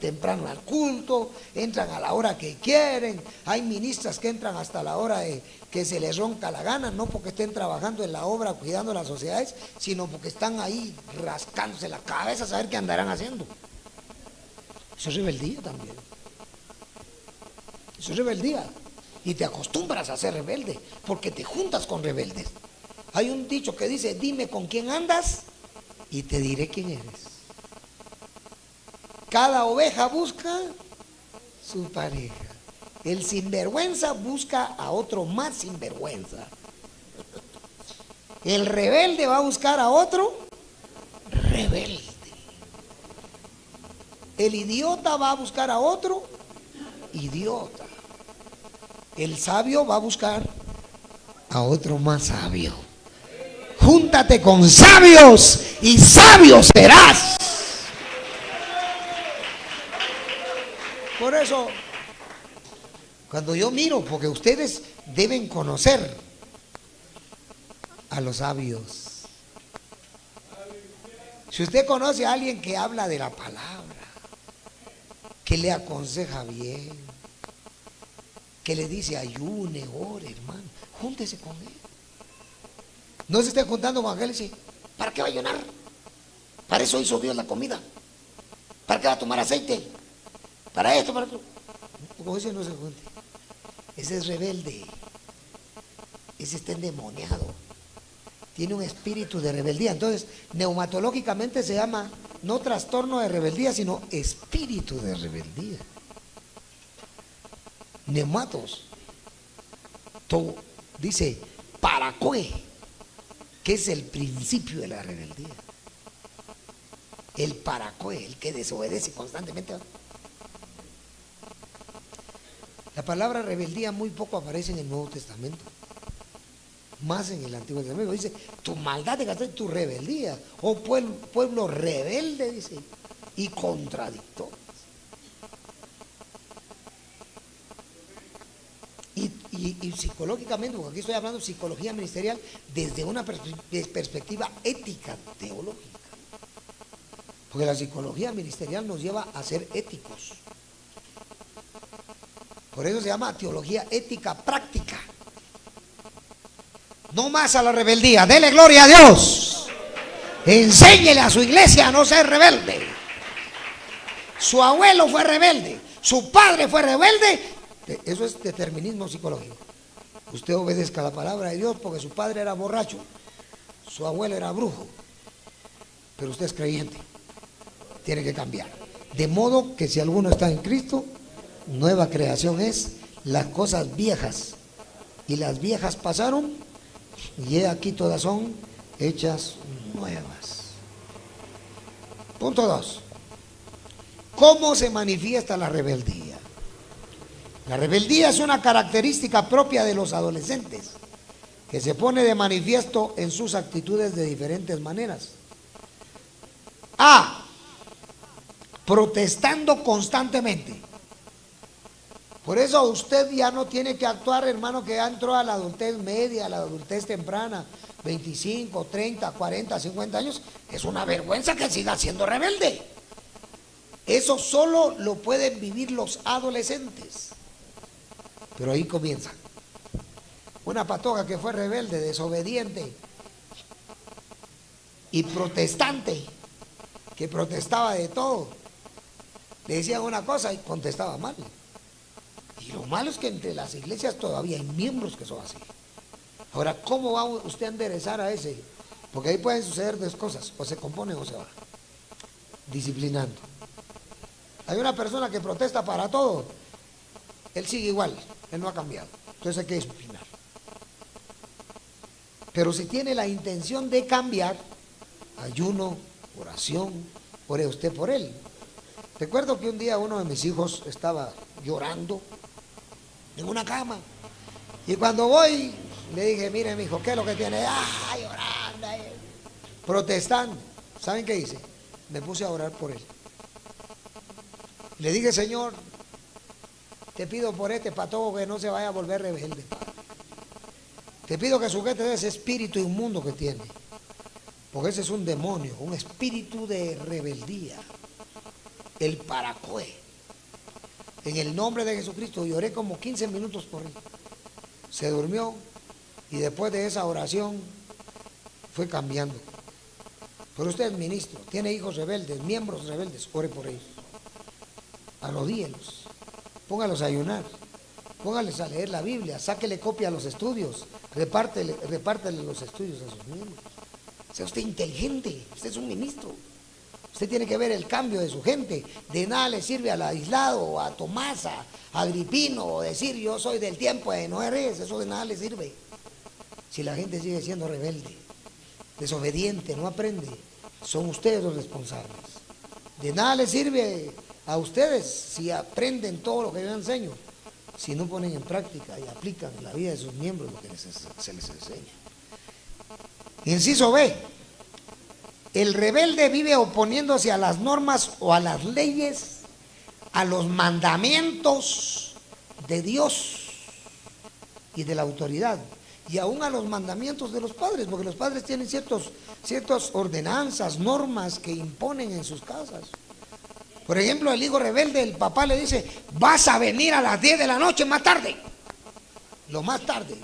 temprano al culto, entran a la hora que quieren. Hay ministras que entran hasta la hora de que se les ronca la gana, no porque estén trabajando en la obra cuidando las sociedades, sino porque están ahí rascándose la cabeza a saber qué andarán haciendo. Eso es rebeldía también. Eso es rebeldía. Y te acostumbras a ser rebelde porque te juntas con rebeldes. Hay un dicho que dice, dime con quién andas y te diré quién eres. Cada oveja busca su pareja. El sinvergüenza busca a otro más sinvergüenza. El rebelde va a buscar a otro rebelde. El idiota va a buscar a otro idiota. El sabio va a buscar a otro más sabio. Júntate con sabios y sabio serás. Por eso, cuando yo miro, porque ustedes deben conocer a los sabios. Si usted conoce a alguien que habla de la palabra, que le aconseja bien, que le dice ayune, ore, hermano, júntese con él. No se esté juntando con aquel y dice, ¿para qué va a ayunar? Para eso hizo Dios la comida. ¿Para qué va a tomar aceite? Para esto, para esto. Como ese no se junte. Ese es rebelde. Ese está endemoniado. Tiene un espíritu de rebeldía. Entonces, neumatológicamente se llama no trastorno de rebeldía, sino espíritu de rebeldía. Neumatos. Todo dice paracoe, que es el principio de la rebeldía. El paracoe, el que desobedece constantemente. La palabra rebeldía muy poco aparece en el Nuevo Testamento, más en el Antiguo Testamento. Dice, tu maldad te gastaste, tu rebeldía, oh pueblo rebelde, dice, y contradictor. Y psicológicamente, porque aquí estoy hablando de psicología ministerial desde una perspectiva ética, teológica. Porque la psicología ministerial nos lleva a ser éticos. Por eso se llama teología ética práctica. No más a la rebeldía. Dele gloria a Dios. Enséñele a su iglesia a no ser rebelde. Su abuelo fue rebelde, su padre fue rebelde. Eso es determinismo psicológico. Usted obedezca la palabra de Dios porque su padre era borracho, su abuelo era brujo, pero usted es creyente. Tiene que cambiar. De modo que si alguno está en Cristo, nueva creación es. Las cosas viejas y las viejas pasaron, y he aquí todas son hechas nuevas. Punto 2. ¿Cómo se manifiesta la rebeldía? La rebeldía es una característica propia de los adolescentes que se pone de manifiesto en sus actitudes de diferentes maneras. A. Protestando constantemente. Por eso usted ya no tiene que actuar, hermano, que ya entró a la adultez media, a la adultez temprana, 25, 30, 40, 50 años. Es una vergüenza que siga siendo rebelde. Eso solo lo pueden vivir los adolescentes. Pero ahí comienza. Una patoja que fue rebelde, desobediente y protestante, que protestaba de todo. Le decían una cosa y contestaba mal. Y lo malo es que entre las iglesias todavía hay miembros que son así. Ahora, ¿cómo va usted a enderezar a ese? Porque ahí pueden suceder dos cosas: o se compone o se va. Disciplinando. Hay una persona que protesta para todo, él sigue igual, él no ha cambiado, entonces hay que disciplinar. Pero si tiene la intención de cambiar, ayuno, oración, ore usted por él. Recuerdo que un día uno de mis hijos estaba llorando en una cama, y cuando voy le dije, mire mi hijo, ¿qué es lo que tiene? Llorando, protestando. ¿Saben qué hice? Me puse a orar por él. Le dije, Señor, te pido por este patojo que no se vaya a volver rebelde. Te pido que sujete ese espíritu inmundo que tiene, porque ese es un demonio, un espíritu de rebeldía, el paracoe. En el nombre de Jesucristo lloré como 15 minutos por él. Se durmió y después de esa oración fue cambiando. Pero usted es ministro, tiene hijos rebeldes, miembros rebeldes, ore por ellos. Arrodíelos, póngalos a ayunar, póngales a leer la Biblia, sáquele copia a los estudios, repártele los estudios a sus miembros. Sea usted inteligente, usted es un ministro. Usted tiene que ver el cambio de su gente. De nada le sirve al aislado, o a Tomás, a Agripino, o decir yo soy del tiempo de Noé, eso de nada le sirve. Si la gente sigue siendo rebelde, desobediente, no aprende, son ustedes los responsables. De nada les sirve a ustedes si aprenden todo lo que yo enseño, si no ponen en práctica y aplican en la vida de sus miembros lo que se les enseña. Inciso B. El rebelde vive oponiéndose a las normas o a las leyes, a los mandamientos de Dios y de la autoridad, y aún a los mandamientos de los padres, porque los padres tienen ciertas ordenanzas, normas que imponen en sus casas. Por ejemplo, el hijo rebelde, el papá le dice, vas a venir a las 10 de la noche más tarde, lo más tarde.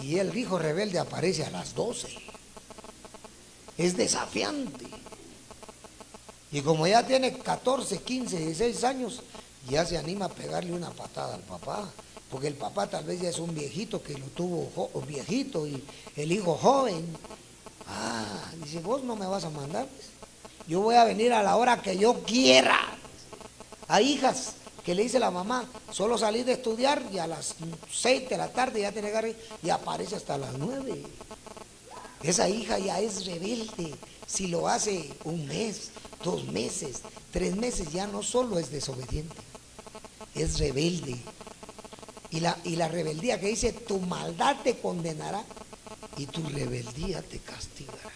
Y el hijo rebelde aparece a las 12. Es desafiante. Y como ya tiene 14, 15, 16 años, ya se anima a pegarle una patada al papá. Porque el papá tal vez ya es un viejito que lo tuvo viejito y el hijo joven. Dice, vos no me vas a mandar. Yo voy a venir a la hora que yo quiera. Hay hijas que le dice la mamá, solo salir de estudiar y a las 6 de la tarde ya tiene que ir y aparece hasta las 9. Esa hija ya es rebelde. Si lo hace un mes, 2 meses, 3 meses, ya no solo es desobediente, es rebelde. Y la rebeldía que dice, tu maldad te condenará y tu rebeldía te castigará.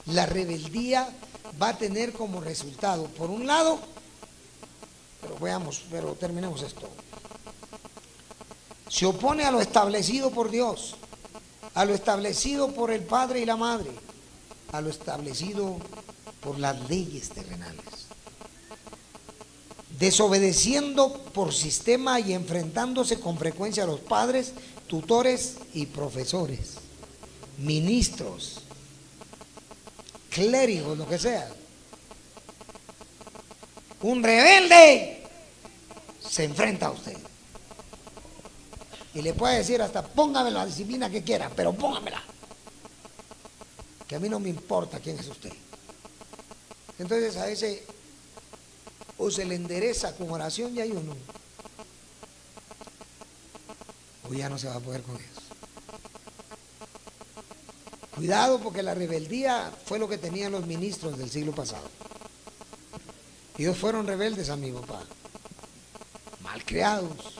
La rebeldía va a tener como resultado, por un lado, pero terminemos esto. Se opone a lo establecido por Dios, a lo establecido por el Padre y la Madre, a lo establecido por las leyes terrenales. Desobedeciendo por sistema y enfrentándose con frecuencia a los padres, tutores y profesores, ministros, clérigos, lo que sea. Un rebelde se enfrenta a usted y le puede decir hasta póngame la disciplina que quiera, pero póngamela, que a mí no me importa quién es usted. Entonces a ese o se le endereza con oración y ayuno, o ya no se va a poder con eso. Cuidado, porque la rebeldía fue lo que tenían los ministros del siglo pasado. Ellos fueron rebeldes a mi papá, malcriados,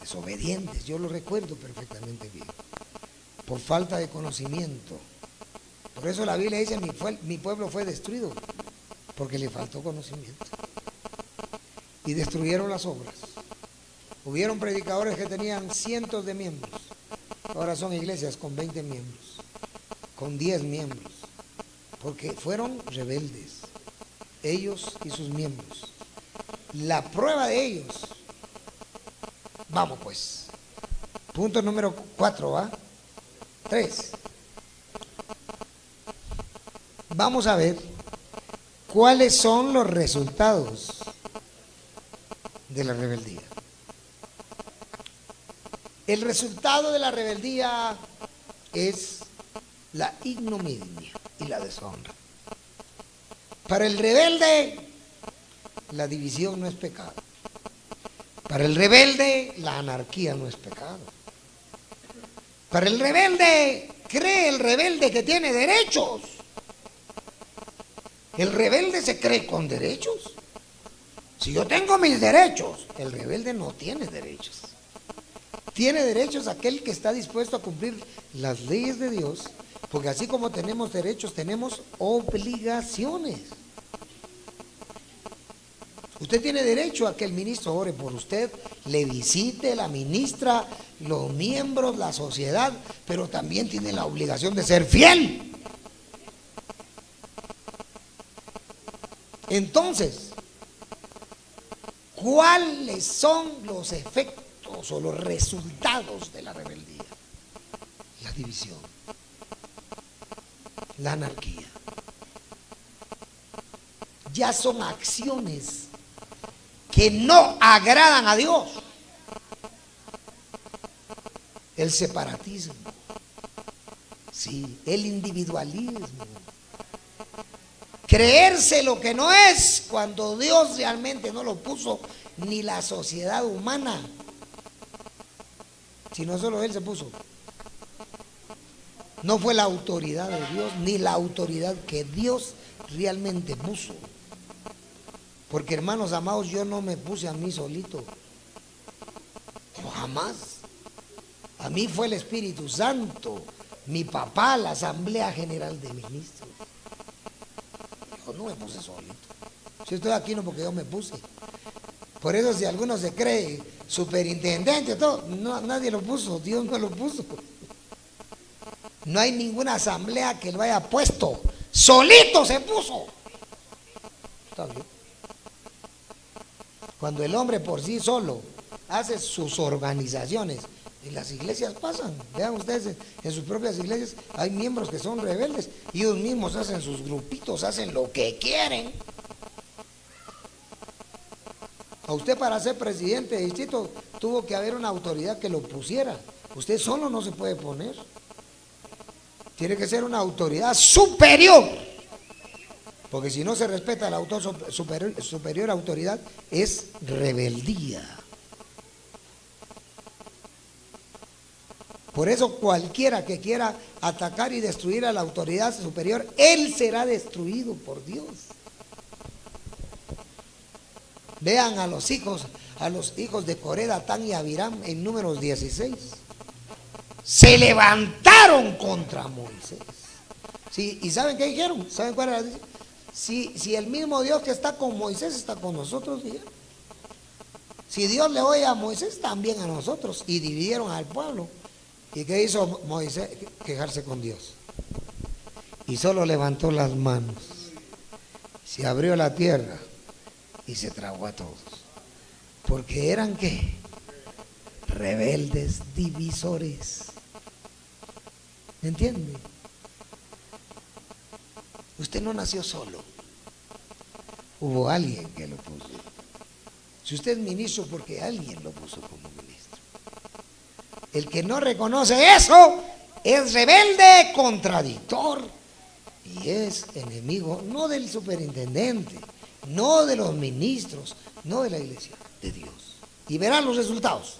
desobedientes, yo lo recuerdo perfectamente bien, por falta de conocimiento. Por eso la Biblia dice, mi pueblo fue destruido, porque le faltó conocimiento. Y destruyeron las obras. Hubieron predicadores que tenían cientos de miembros, ahora son iglesias con 20 miembros, con 10 miembros, porque fueron rebeldes, ellos y sus miembros. La prueba de ellos, vamos pues, punto número 4, ¿va? 3. Vamos a ver cuáles son los resultados de la rebeldía. El resultado de la rebeldía es la ignominia y la deshonra. Para el rebelde, la división no es pecado. Para el rebelde, la anarquía no es pecado. Para el rebelde, cree el rebelde que tiene derechos. El rebelde se cree con derechos. Si yo tengo mis derechos, el rebelde no tiene derechos. Tiene derechos aquel que está dispuesto a cumplir las leyes de Dios, porque así como tenemos derechos, tenemos obligaciones. Usted tiene derecho a que el ministro ore por usted, le visite, la ministra, los miembros, la sociedad, pero también tiene la obligación de ser fiel. Entonces, ¿cuáles son los efectos o los resultados de la rebeldía? La división, la anarquía. Ya son acciones que no agradan a Dios. El separatismo, sí, el individualismo. Creerse lo que no es cuando Dios realmente no lo puso, ni la sociedad humana, sino solo Él se puso. No fue la autoridad de Dios, ni la autoridad que Dios realmente puso. Porque, hermanos amados, yo no me puse a mí solito, no, jamás. A mí fue el Espíritu Santo, mi papá, la Asamblea General de Ministros. Yo no me puse solito. Si estoy aquí no porque yo me puse. Por eso si alguno se cree superintendente, todo, no, nadie lo puso, Dios no lo puso. No hay ninguna asamblea que lo haya puesto, solito se puso. Está bien. Cuando el hombre por sí solo hace sus organizaciones, en las iglesias pasan, vean ustedes, en sus propias iglesias hay miembros que son rebeldes y ellos mismos hacen sus grupitos, hacen lo que quieren. A usted para ser presidente de distrito tuvo que haber una autoridad que lo pusiera. Usted solo no se puede poner. Tiene que ser una autoridad superior. Porque si no se respeta la superior autoridad, es rebeldía. Por eso cualquiera que quiera atacar y destruir a la autoridad superior, él será destruido por Dios. Vean a los hijos, a los hijos de Coré, Datán y Abiram en Números 16. Se levantaron contra Moisés. Sí, ¿y saben qué dijeron? ¿Saben cuál era la decisión? Si el mismo Dios que está con Moisés está con nosotros, dijeron. Si Dios le oye a Moisés, también a nosotros. Y dividieron al pueblo. ¿Y qué hizo Moisés? Quejarse con Dios. Y solo levantó las manos. Se abrió la tierra y se tragó a todos. Porque eran ¿qué? Rebeldes, divisores. ¿Me entiende? Usted no nació solo. Hubo alguien que lo puso. Si usted es ministro, porque alguien lo puso como ministro. El que no reconoce eso es rebelde, contradictor y es enemigo no del superintendente, no de los ministros, no de la iglesia, de Dios. Y verán los resultados,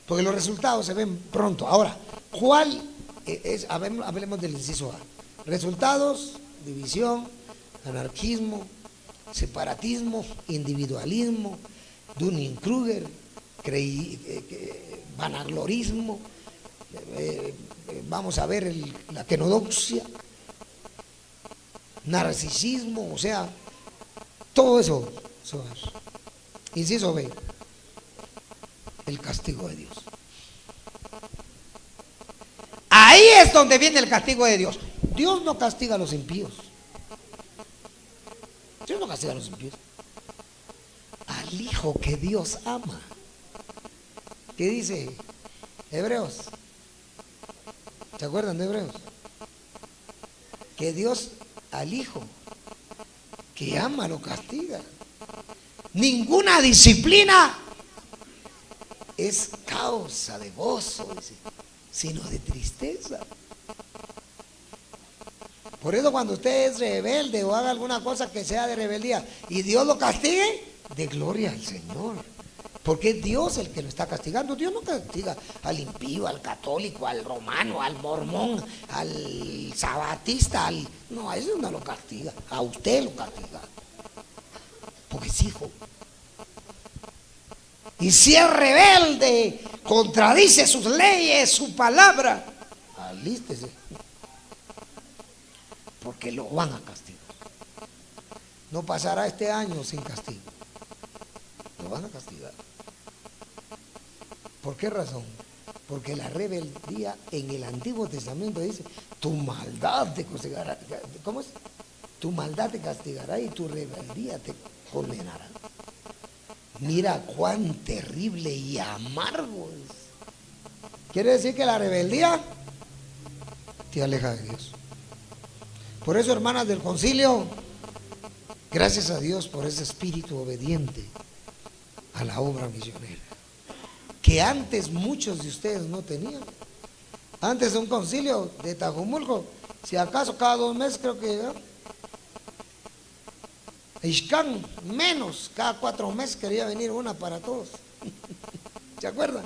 porque los resultados se ven pronto. Ahora, ¿cuál es? Hablemos del inciso A. Resultados: división, anarquismo, separatismo, individualismo, Dunning-Kruger, vanaglorismo, vamos a ver la quenodoxia, narcisismo, o sea, todo eso. Inciso B, el castigo de Dios. Ahí es donde viene el castigo de Dios. Dios no castiga a los impíos. Dios no castiga a los impíos. Al hijo que Dios ama. ¿Qué dice Hebreos? ¿Se acuerdan de Hebreos? Que Dios al hijo que ama lo castiga. Ninguna disciplina es causa de gozo, dice, sino de tristeza. Por eso cuando usted es rebelde o haga alguna cosa que sea de rebeldía y Dios lo castigue, de gloria al Señor. Porque es Dios el que lo está castigando. Dios no castiga al impío, al católico, al romano, al mormón, al sabatista, no, a ese no lo castiga. A usted lo castiga. Porque es hijo. Y si es rebelde, contradice sus leyes, su palabra, alístese. Porque lo van a castigar. No pasará este año sin castigo. Lo van a castigar. ¿Por qué razón? Porque la rebeldía en el Antiguo Testamento dice: tu maldad te castigará. ¿Cómo es? Tu maldad te castigará y tu rebeldía te condenará. Mira cuán terrible y amargo es. Quiere decir que la rebeldía te aleja de Dios. Por eso, hermanas del concilio, gracias a Dios por ese espíritu obediente a la obra misionera, que antes muchos de ustedes no tenían. Antes de un concilio de Tajumulco, si acaso cada 2 meses creo que llegaba. Ixcán, menos, cada 4 meses quería venir una para todos. ¿Se acuerdan?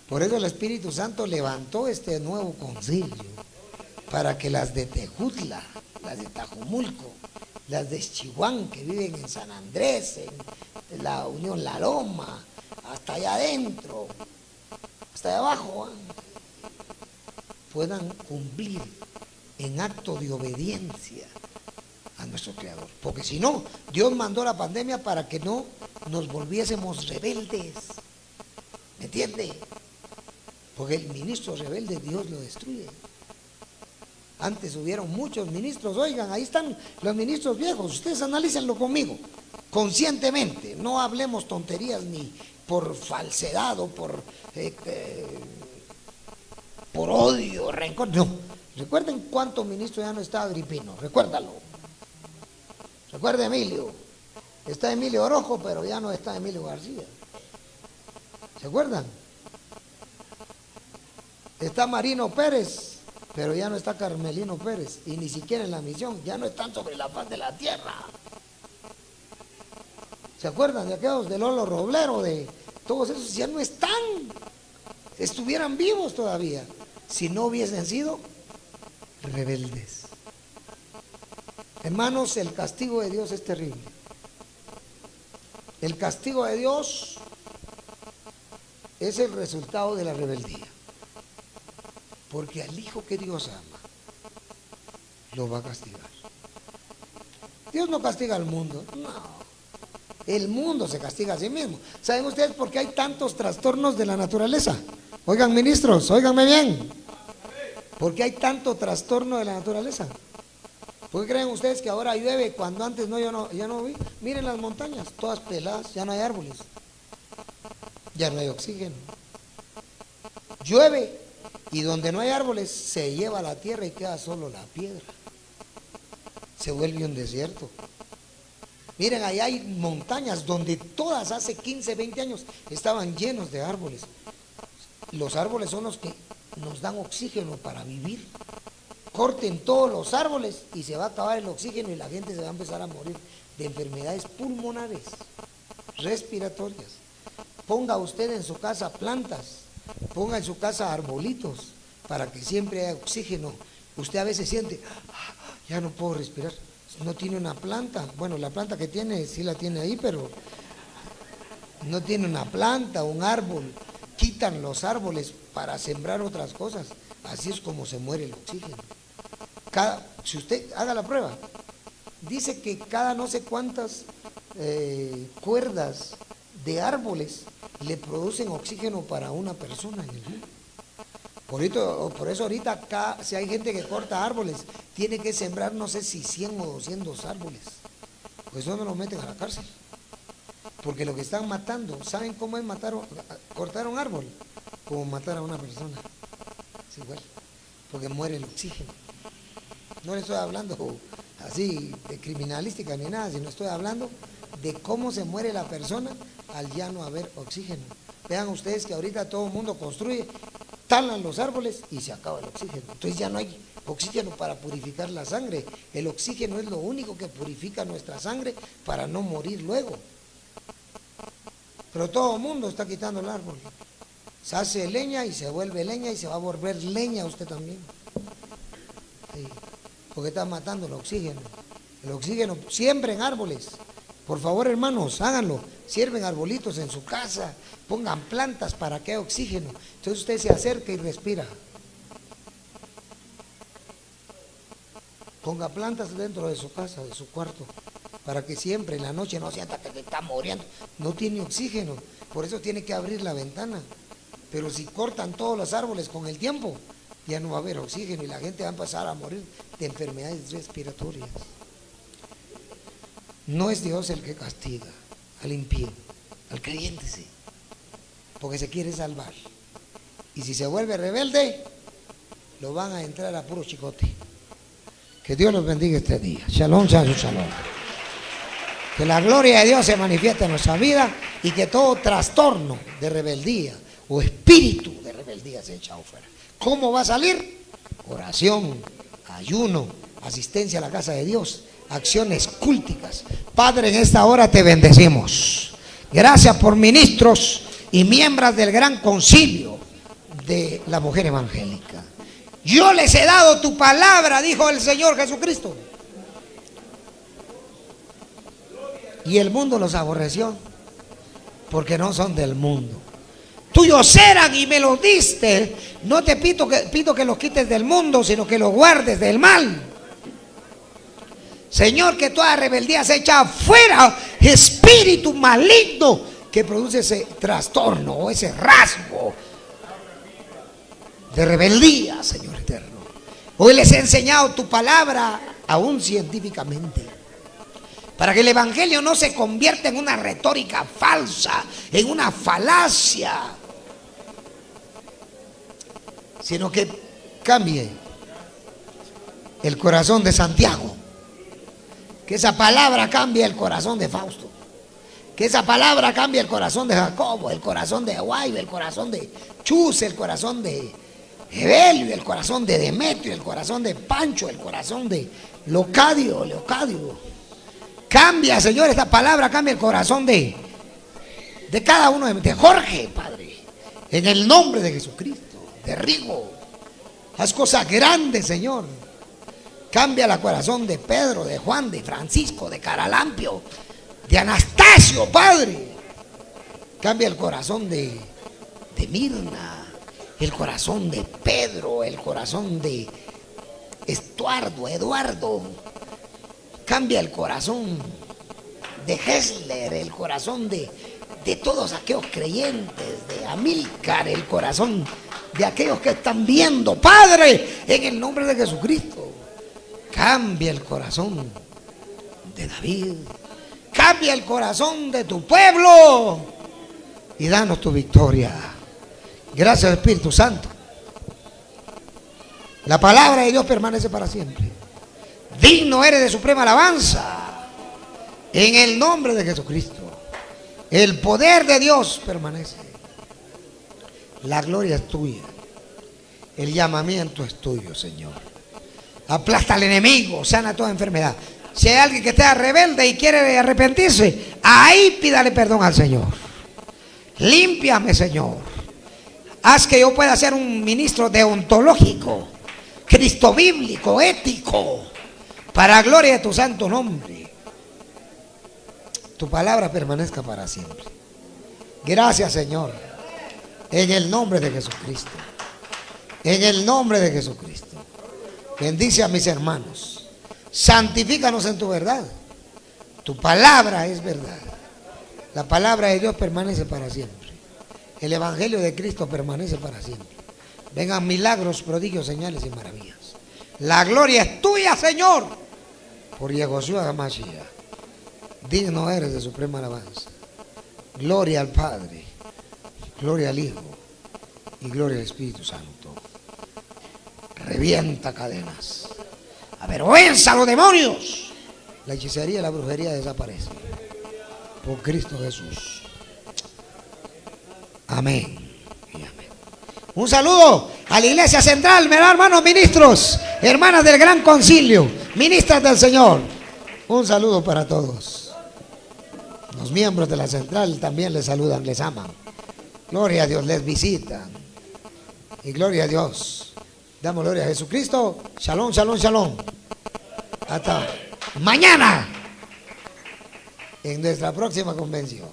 Por eso el Espíritu Santo levantó este nuevo concilio, para que las de Tejutla, las de Tajumulco, las de Chihuán, que viven en San Andrés, en la Unión La Loma, hasta allá adentro, hasta allá abajo, puedan cumplir en acto de obediencia a nuestro Creador. Porque si no, Dios mandó la pandemia para que no nos volviésemos rebeldes. ¿Me entiende? Porque el ministro rebelde Dios lo destruye. Antes hubieron muchos ministros, oigan, ahí están los ministros viejos, ustedes analícenlo conmigo, conscientemente, no hablemos tonterías ni por falsedad o por odio, rencor, no. Recuerden cuántos ministros ya no está Agripino, recuérdalo. Recuerda Emilio, está Emilio Orojo, pero ya no está Emilio García. ¿Se acuerdan? Está Marino Pérez, pero ya no está Carmelino Pérez, y ni siquiera en la misión, ya no están sobre la faz de la tierra. ¿Se acuerdan de aquellos de Lolo Roblero, de todos esos? Ya no están. Estuvieran vivos todavía, si no hubiesen sido rebeldes. Hermanos, el castigo de Dios es terrible. El castigo de Dios es el resultado de la rebeldía. Porque al hijo que Dios ama, lo va a castigar. Dios no castiga al mundo, no. El mundo se castiga a sí mismo. ¿Saben ustedes por qué hay tantos trastornos de la naturaleza? Oigan, ministros, óiganme bien. ¿Por qué hay tanto trastorno de la naturaleza? ¿Por qué creen ustedes que ahora llueve cuando antes no, ya no vi? Miren las montañas, todas peladas, ya no hay árboles, ya no hay oxígeno. Llueve y donde no hay árboles se lleva la tierra y queda solo la piedra. Se vuelve un desierto. Miren, ahí hay montañas donde todas hace 15, 20 años estaban llenos de árboles. Los árboles son los que nos dan oxígeno para vivir. Corten todos los árboles y se va a acabar el oxígeno y la gente se va a empezar a morir de enfermedades pulmonares, respiratorias. Ponga usted en su casa plantas, ponga en su casa arbolitos para que siempre haya oxígeno. Usted a veces siente, ya no puedo respirar, no tiene una planta. Bueno, la planta que tiene sí la tiene ahí, pero no tiene una planta, un árbol. Quitan los árboles para sembrar otras cosas. Así es como se muere el oxígeno. Si usted haga la prueba, dice que cada no sé cuántas cuerdas de árboles le producen oxígeno para una persona en el mundo. Por eso ahorita acá, si hay gente que corta árboles, tiene que sembrar no sé si 100 o 200 árboles. Pues eso no lo meten a la cárcel. Porque lo que están matando, ¿saben cómo es cortar un árbol? Como matar a una persona. Es igual, porque muere el oxígeno. No le estoy hablando así de criminalística ni nada, sino estoy hablando de cómo se muere la persona al ya no haber oxígeno. Vean ustedes que ahorita todo el mundo construye, talan los árboles y se acaba el oxígeno. Entonces ya no hay oxígeno para purificar la sangre. El oxígeno es lo único que purifica nuestra sangre para no morir luego. Pero todo el mundo está quitando el árbol. Se hace leña y se vuelve leña y se va a volver leña usted también. Sí, porque está matando el oxígeno. El oxígeno, siembren árboles. Por favor, hermanos, háganlo. Sirven arbolitos en su casa, pongan plantas para que haya oxígeno. Entonces usted se acerca y respira. Ponga plantas dentro de su casa, de su cuarto, para que siempre en la noche no sienta que se está muriendo. No tiene oxígeno, por eso tiene que abrir la ventana. Pero si cortan todos los árboles con el tiempo, ya no va a haber oxígeno y la gente va a empezar a morir de enfermedades respiratorias. No es Dios el que castiga al impío, al creyente sí, porque se quiere salvar. Y si se vuelve rebelde, lo van a entrar a puro chicote. Que Dios los bendiga este día. Shalom, shalom, shalom. Que la gloria de Dios se manifieste en nuestra vida y que todo trastorno de rebeldía o espíritu de rebeldía se echa fuera. ¿Cómo va a salir? Oración, ayuno, asistencia a la casa de Dios, acciones cúlticas. Padre, en esta hora te bendecimos. Gracias por ministros y miembros del gran concilio de la mujer evangélica. Yo les he dado tu palabra, dijo el Señor Jesucristo. Y el mundo los aborreció porque no son del mundo. Tuyos eran y me los diste. No te pido que los quites del mundo, sino que los guardes del mal. Señor, que toda rebeldía se echa fuera, espíritu maligno que produce ese trastorno o ese rasgo de rebeldía, Señor eterno. Hoy les he enseñado tu palabra, aún científicamente, para que el evangelio no se convierta en una retórica falsa, en una falacia, sino que cambie el corazón de Santiago, que esa palabra cambie el corazón de Fausto, que esa palabra cambie el corazón de Jacobo, el corazón de Guayo, el corazón de Chus, el corazón de Evelio, el corazón de Demetrio, el corazón de Pancho, el corazón de Leocadio. Cambia, Señor, esta palabra cambia el corazón de cada uno de Jorge, Padre, en el nombre de Jesucristo. De Rigo, haz cosas grandes, Señor. Cambia el corazón de Pedro, de Juan, de Francisco, de Caralampio, de Anastasio, Padre. Cambia el corazón de Mirna, el corazón de Pedro, el corazón de Eduardo. Cambia el corazón de Hessler, el corazón de todos aquellos creyentes, de Amílcar, el corazón de aquellos que están viendo. Padre, en el nombre de Jesucristo, cambia el corazón de David, cambia el corazón de tu pueblo y danos tu victoria. Gracias, Espíritu Santo. La palabra de Dios permanece para siempre. Digno eres de suprema alabanza. En el nombre de Jesucristo. El poder de Dios permanece. La gloria es tuya. El llamamiento es tuyo, Señor. Aplasta al enemigo, sana toda enfermedad. Si hay alguien que esté rebelde y quiere arrepentirse, ahí pídale perdón al Señor. Límpiame, Señor. Haz que yo pueda ser un ministro deontológico, cristo bíblico, ético, para gloria de tu santo nombre. Tu palabra permanezca para siempre. Gracias, Señor. En el nombre de Jesucristo. En el nombre de Jesucristo. Bendice a mis hermanos. Santifícanos en tu verdad. Tu palabra es verdad. La palabra de Dios permanece para siempre. El evangelio de Cristo permanece para siempre. Vengan milagros, prodigios, señales y maravillas. La gloria es tuya, Señor, por Yehoshua HaMashiach. Digno eres de suprema alabanza. Gloria al Padre, gloria al Hijo y gloria al Espíritu Santo. Revienta cadenas. Avergüenza a los demonios. La hechicería y la brujería desaparecen por Cristo Jesús. Amén y amén. Un saludo a la iglesia central, hermanos ministros, hermanas del gran concilio, ministras del Señor. Un saludo para todos. Los miembros de la central también les saludan, les aman. Gloria a Dios, les visitan. Y gloria a Dios. Damos gloria a Jesucristo. Shalom, shalom, shalom. Hasta mañana en nuestra próxima convención.